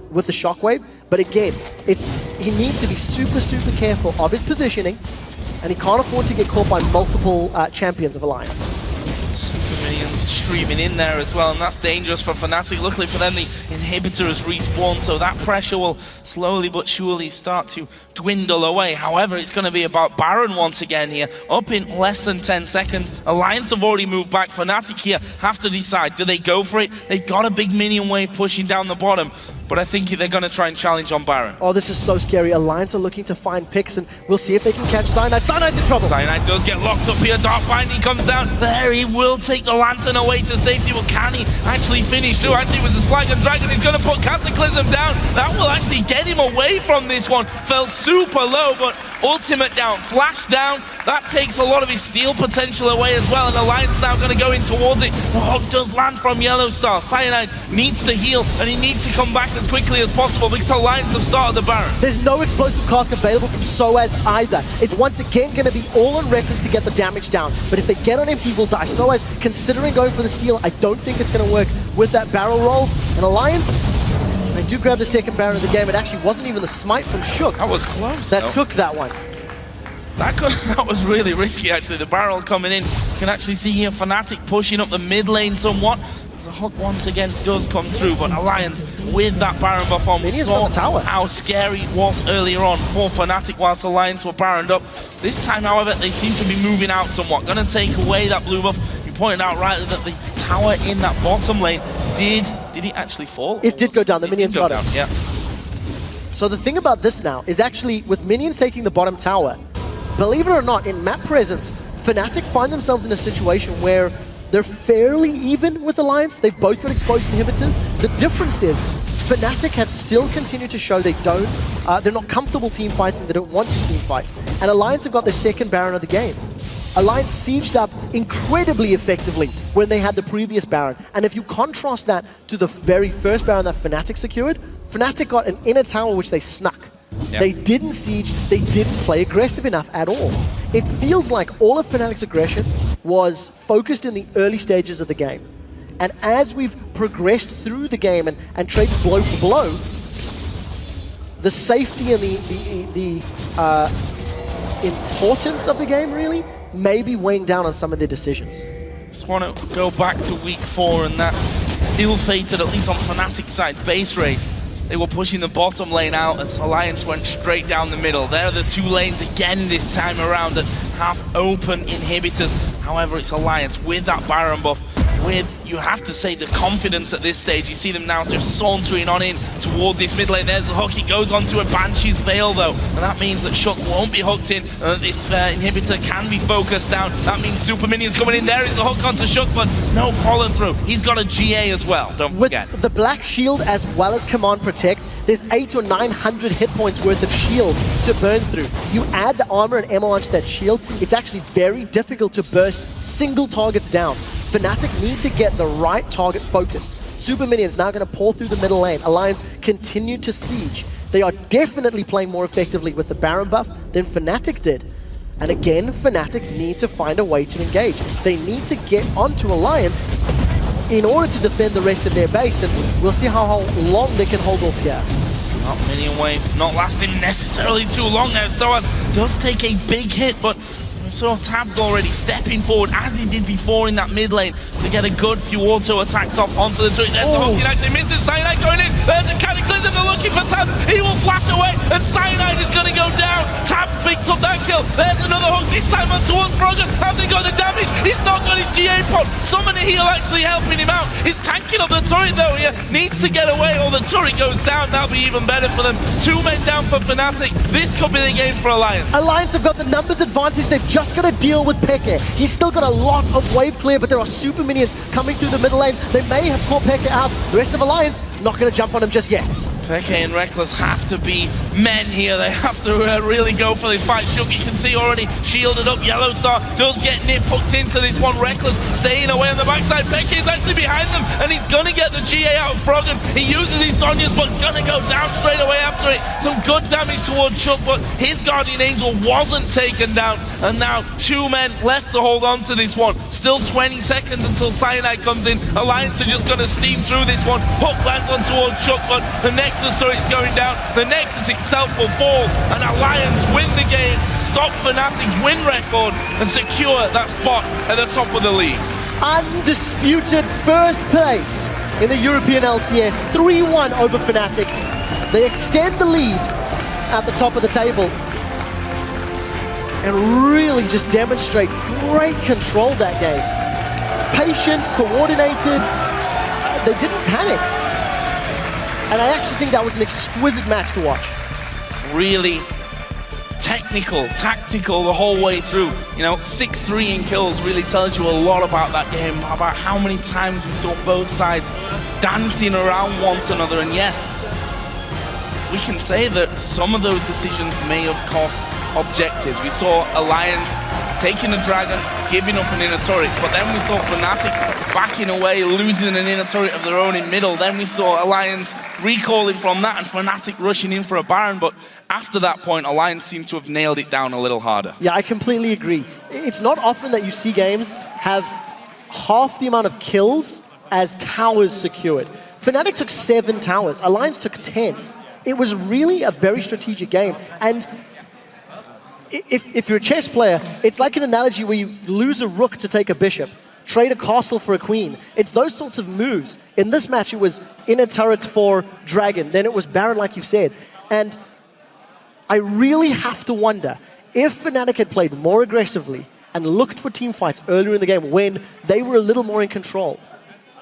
with the shockwave, but again, he needs to be super, super careful of his positioning, and he can't afford to get caught by multiple champions of Alliance. Minions streaming in there as well, and that's dangerous for Fnatic. Luckily for them, the inhibitor has respawned, so that pressure will slowly but surely start to dwindle away. However, it's going to be about Baron once again here, up in less than 10 seconds. Alliance have already moved back. Fnatic here have to decide, do they go for it? They've got a big minion wave pushing down the bottom, but I think they're going to try and challenge on Baron. Oh, this is so scary. Alliance are looking to find picks, and we'll see if they can catch Cyanide. Cyanide's in trouble. Cyanide does get locked up here. Dark Binding comes down. There, he will take the Lantern away to safety. Well, can he actually finish? So actually with his Flag and Dragon, he's going to put Cataclysm down. That will actually get him away from this one. Fell super low, but ultimate down, flash down. That takes a lot of his steal potential away as well, and Alliance now going to go in towards it. The Hog does land from Yellow Star. Cyanide needs to heal, and he needs to come back as quickly as possible because Alliance have started the Baron. There's no explosive cask available from Soaz either. It's once again going to be all on Reckless to get the damage down, but if they get on him, he will die. Soaz, considering going for the steal, I don't think it's going to work with that barrel roll. And Alliance, they do grab the second Baron of the game. It actually wasn't even the smite from Shook. That was close. That took that one. That was really risky, actually. The barrel coming in. You can actually see here Fnatic pushing up the mid lane somewhat. The hook once again does come through, but Alliance with that Baron buff on, we saw how scary it was earlier on for Fnatic whilst Alliance were Baroned up. This time, however, they seem to be moving out somewhat. Going to take away that blue buff. You pointed out rightly that the tower in that bottom lane did it actually fall? It did go down. The minions got it. Yeah. So the thing about this now is actually with minions taking the bottom tower, believe it or not, in map presence, Fnatic find themselves in a situation where they're fairly even with Alliance. They've both got exposed inhibitors. The difference is Fnatic have still continued to show they're not comfortable team fights and they don't want to team fight. And Alliance have got their second Baron of the game. Alliance sieged up incredibly effectively when they had the previous Baron. And if you contrast that to the very first Baron that Fnatic secured, Fnatic got an inner tower which they snuck. Yep. They didn't siege, they didn't play aggressive enough at all. It feels like all of Fnatic's aggression was focused in the early stages of the game. And as we've progressed through the game and traded blow for blow, the safety and the importance of the game really may be weighing down on some of their decisions. Just want to go back to week 4 and that ill-fated, at least on Fnatic's side, base race. They were pushing the bottom lane out as Alliance went straight down the middle. There are the two lanes again this time around that have open inhibitors. However, it's Alliance with that Baron buff, with, you have to say, the confidence at this stage. You see them now just sauntering on in towards this mid lane. There's the hook. He goes onto a Banshee's Veil, though, and that means that Shook won't be hooked in, and that this inhibitor can be focused down. That means super minions coming in. There is the hook onto Shook, but no follow-through. He's got a GA as well, don't forget. With the Black Shield as well as Command Protect, there's 800 or 900 hit points worth of shield to burn through. You add the armor and ammo onto that shield, it's actually very difficult to burst single targets down. Fnatic need to get the right target focused. Super Minions now going to pour through the middle lane. Alliance continue to siege. They are definitely playing more effectively with the Baron buff than Fnatic did. And again, Fnatic need to find a way to engage. They need to get onto Alliance in order to defend the rest of their base, and we'll see how long they can hold off here. Not minion waves, not lasting necessarily too long now. Soaz does take a big hit, but we saw Tabs already stepping forward as he did before in that mid lane to get a good few auto attacks off onto the turret. There's the hook, he actually misses. Cyanide going in. There's the Cataclysm, they're looking for Tabs. He will flash away, and Cyanide is going to go down. Tabs picks up that kill. There's another hook, this time on towards Froggen. Have they got the damage? He's not got his GA pod. Summon a heal actually helping him out. He's tanking up the turret though here. Needs to get away, or the turret goes down. That'll be even better for them. 2 men down for Fnatic. This could be the game for Alliance. Alliance have got the numbers advantage. They've just got to deal with Peke. He's still got a lot of wave clear, but there are super minions coming through the middle lane. They may have caught Peke out. The rest of Alliance not going to jump on him just yet. Peke and Reckless have to be men here. They have to really go for this fight. Shook, you can see already shielded up. Yellow Star does get Nip hooked into this one. Reckless staying away on the backside. Peke is actually behind them, and he's going to get the GA out of Froggen. He uses his Sonias, but he's going to go down straight away after it. Some good damage towards Chuck, but his Guardian Angel wasn't taken down. And now 2 men left to hold on to this one. Still 20 seconds until Cyanide comes in. Alliance are just going to steam through this one. Hook lands on towards Chuck, but the Nexus turret's going down. The Nexus itself will fall, and Alliance win the game, stop Fnatic's win record, and secure that spot at the top of the league. Undisputed first place in the European LCS, 3-1 over Fnatic. They extend the lead at the top of the table and really just demonstrate great control that game. Patient, coordinated, they didn't panic. And I actually think that was an exquisite match to watch. Really technical, tactical the whole way through. You know, 6-3 in kills really tells you a lot about that game, about how many times we saw both sides dancing around one another. And yes, we can say that some of those decisions may have cost objectives. We saw Alliance taking a Dragon, giving up an inner turret, but then we saw Fnatic backing away, losing an inner turret of their own in middle. Then we saw Alliance recalling from that and Fnatic rushing in for a Baron, but after that point, Alliance seemed to have nailed it down a little harder. Yeah, I completely agree. It's not often that you see games have half the amount of kills as towers secured. Fnatic took 7 towers, Alliance took 10. It was really a very strategic game. And if you're a chess player, it's like an analogy where you lose a rook to take a bishop, trade a castle for a queen. It's those sorts of moves. In this match, it was inner turrets for Dragon, then it was Baron, like you said. And I really have to wonder, if Fnatic had played more aggressively and looked for team fights earlier in the game when they were a little more in control,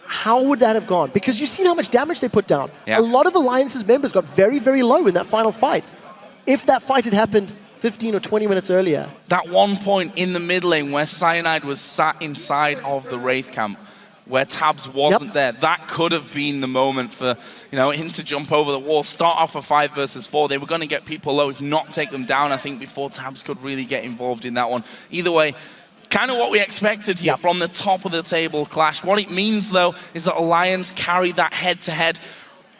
how would that have gone? Because you've seen how much damage they put down. Yeah. A lot of Alliance's members got very, very low in that final fight. If that fight had happened 15 or 20 minutes earlier. That one point in the mid lane where Cyanide was sat inside of the Wraith camp, where Tabs wasn't there, that could have been the moment for him to jump over the wall, start off a 5 versus 4. They were going to get people low, if not take them down, I think, before Tabs could really get involved in that one. Either way, kind of what we expected here from the top of the table clash. What it means, though, is that Alliance carry that head-to-head,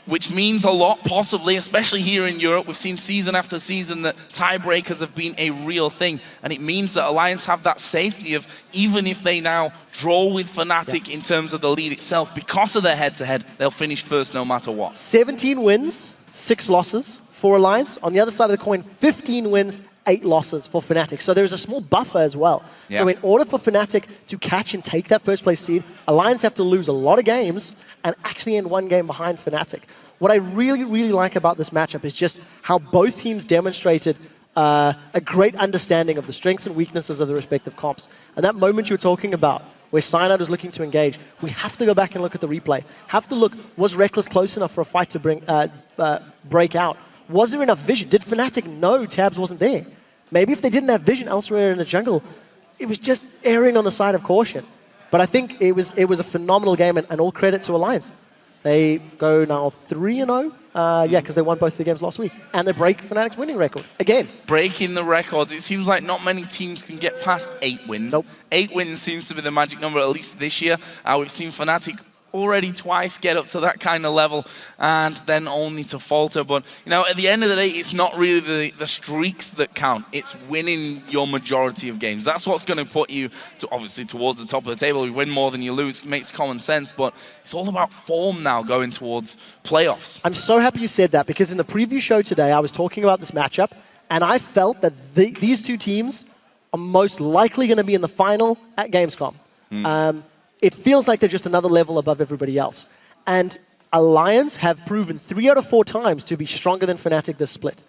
which means a lot, possibly, especially here in Europe. We've seen season after season that tiebreakers have been a real thing. And it means that Alliance have that safety of, even if they now draw with Fnatic in terms of the lead itself, because of their head-to-head, they'll finish first no matter what. 17 wins, 6 losses for Alliance. On the other side of the coin, 15 wins, 8 losses for Fnatic. So there's a small buffer as well. Yeah. So in order for Fnatic to catch and take that first place seed, Alliance have to lose a lot of games and actually end 1 game behind Fnatic. What I really, really like about this matchup is just how both teams demonstrated a great understanding of the strengths and weaknesses of the respective comps. And that moment you were talking about, where Cyanide was looking to engage, we have to go back and look at the replay. Have to look, was Reckless close enough for a fight to break out? Was there enough vision? Did Fnatic know Tabs wasn't there? Maybe if they didn't have vision elsewhere in the jungle, it was just erring on the side of caution. But I think it was a phenomenal game, and all credit to Alliance. They go now 3-0, because they won both the games last week. And they break Fnatic's winning record, again. Breaking the records. It seems like not many teams can get past 8 wins. Nope. 8 wins seems to be the magic number, at least this year. We've seen Fnatic already twice get up to that kind of level and then only to falter. But, at the end of the day, it's not really the streaks that count. It's winning your majority of games. That's what's going to put you, obviously, towards the top of the table. You win more than you lose. Makes common sense. But it's all about form now going towards playoffs. I'm so happy you said that, because in the preview show today, I was talking about this matchup, and I felt that these 2 teams are most likely going to be in the final at Gamescom. It feels like they're just another level above everybody else. And Alliance have proven 3 out of 4 times to be stronger than Fnatic this split.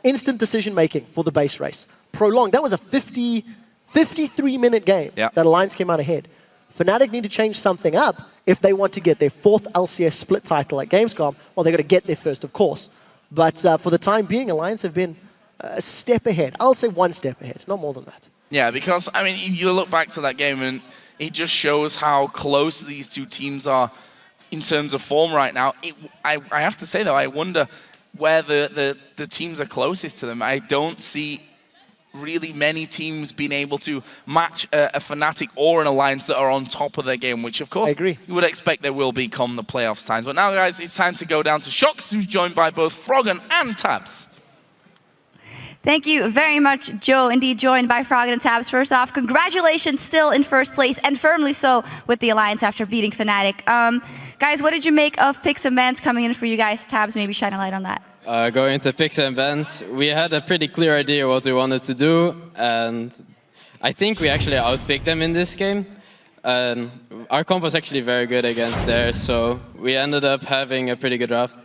Instant decision-making for the base race. Prolonged. That was a 53-minute game that Alliance came out ahead. Fnatic need to change something up if they want to get their 4th LCS split title at Gamescom. Well, they've got to get there first, of course. But for the time being, Alliance have been a step ahead. I'll say 1 step ahead, not more than that. Yeah, because, you look back to that game and it just shows how close these 2 teams are in terms of form right now. I have to say, though, I wonder where the teams are closest to them. I don't see really many teams being able to match a Fnatic or an Alliance that are on top of their game, which, of course, I agree. You would expect there will be come the playoffs times. But now, guys, it's time to go down to Shox, who's joined by both Froggen and Tabs. Thank you very much, Joe. Indeed, joined by Froggen and Tabs. First off, congratulations, still in first place, and firmly so with the Alliance after beating Fnatic. Guys, what did you make of picks and bans coming in for you guys? Tabs, maybe shine a light on that. Going into picks and bans, we had a pretty clear idea what we wanted to do, and I think we actually outpicked them in this game. Our comp was actually very good against theirs, so we ended up having a pretty good draft.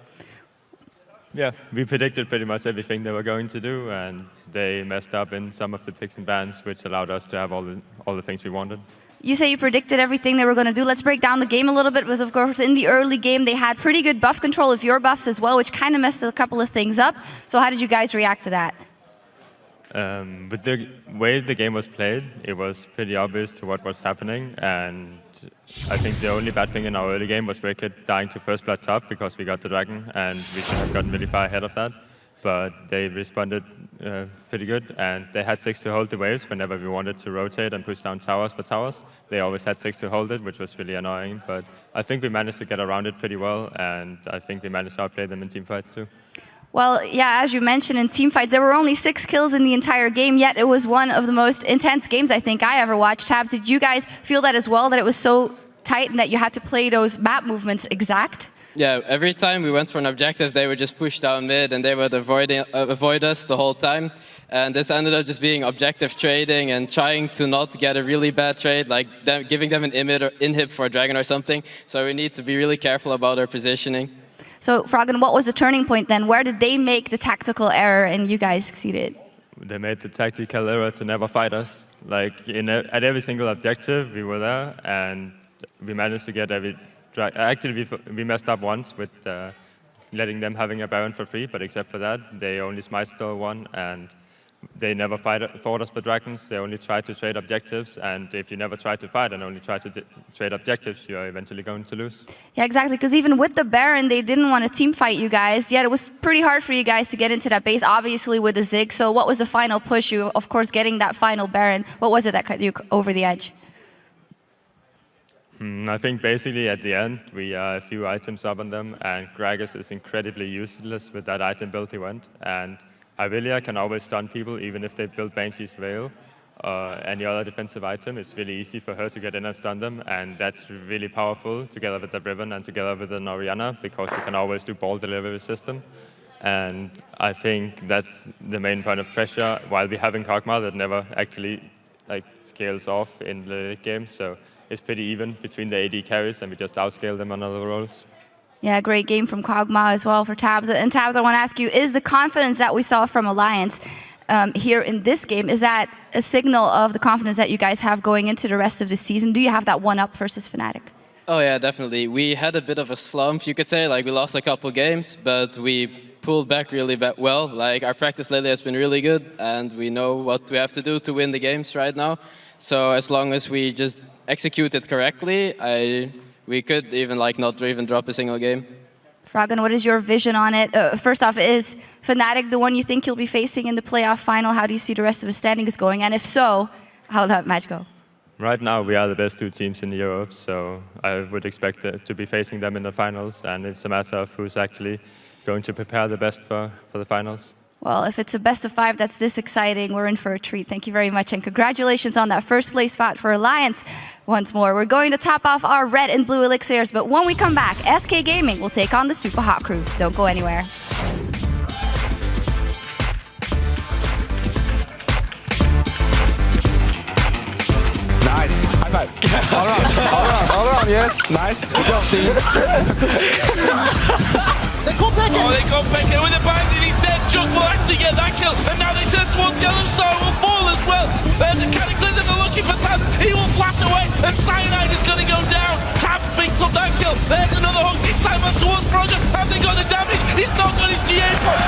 Yeah, we predicted pretty much everything they were going to do, and they messed up in some of the picks and bans, which allowed us to have all the things we wanted. You say you predicted everything they were going to do. Let's break down the game a little bit, because of course in the early game they had pretty good buff control of your buffs as well, which kind of messed a couple of things up. So how did you guys react to that? With the way the game was played, it was pretty obvious to what was happening, and I think the only bad thing in our early game was Wicked dying to first blood top because we got the dragon, and we should have gotten really far ahead of that. But they responded pretty good, and they had 6 to hold the waves whenever we wanted to rotate and push down towers for towers. They always had 6 to hold it, which was really annoying, but I think we managed to get around it pretty well, and I think we managed to outplay them in teamfights too. Well, yeah, as you mentioned, in teamfights, there were only 6 kills in the entire game, yet it was one of the most intense games I think I ever watched. Tabs, did you guys feel that as well, that it was so tight and that you had to play those map movements exact? Yeah, every time we went for an objective, they would just push down mid, and they would avoid us the whole time. And this ended up just being objective trading and trying to not get a really bad trade, like giving them an inhib for a dragon or something. So we need to be really careful about our positioning. So, Froggen, what was the turning point then? Where did they make the tactical error and you guys succeeded? They made the tactical error to never fight us. Like at every single objective, we were there, and we managed to get every. Actually, we messed up once with letting them having a Baron for free, but except for that, they only smite stole one, and they never fought us for dragons. They only tried to trade objectives, and if you never try to fight and only try to trade objectives, you're eventually going to lose. Yeah, exactly, because even with the Baron, they didn't want to team fight you guys, yet it was pretty hard for you guys to get into that base, obviously with the Zig. So what was the final push? You, of course, getting that final Baron. What was it that cut you over the edge? I think basically at the end, we a few items up on them, and Gragas is incredibly useless with that item build he went. And Irelia can always stun people, even if they build Banshee's Veil or any other defensive item. It's really easy for her to get in and stun them, and that's really powerful together with the Riven and together with the Orianna, because you can always do ball delivery system. And I think that's the main point of pressure, while we have in Kog'Maw that never actually scales off in the late game. So it's pretty even between the AD carries, and we just outscale them on other roles. Yeah, great game from Kog'Maw as well for Tabs. And Tabs, I want to ask you, is the confidence that we saw from Alliance here in this game, is that a signal of the confidence that you guys have going into the rest of the season? Do you have that one up versus Fnatic? Oh yeah, definitely. We had a bit of a slump, you could say. Like, we lost a couple games, but we pulled back really well. Like, our practice lately has been really good, and we know what we have to do to win the games right now. So as long as we just execute it correctly, we could even not even drop a single game. Froggen, what is your vision on it? First off, is Fnatic the one you think you'll be facing in the playoff final? How do you see the rest of the standings going? And if so, how will that match go? Right now, we are the best 2 teams in Europe, so I would expect to be facing them in the finals, and it's a matter of who's actually going to prepare the best for the finals. Well, if it's a best of 5 that's this exciting, we're in for a treat. Thank you very much, and congratulations on that first place spot for Alliance once more. We're going to top off our red and blue elixirs, but when we come back, SK Gaming will take on the Super Hot Crew. Don't go anywhere. Nice. High five. All around, yes. Nice. Good job, team. They got back in. Oh, they got back in with a bandit. He's dead. Jug will actually get that kill. And now they turn towards Yellow Star. Will fall as well. And the Cataclysm are looking for Tab. He will flash away. And Cyanide is going to go down. Tab picks up that kill. There's another hook. This time on towards Froggen. Have they got the damage? He's not got his GA for.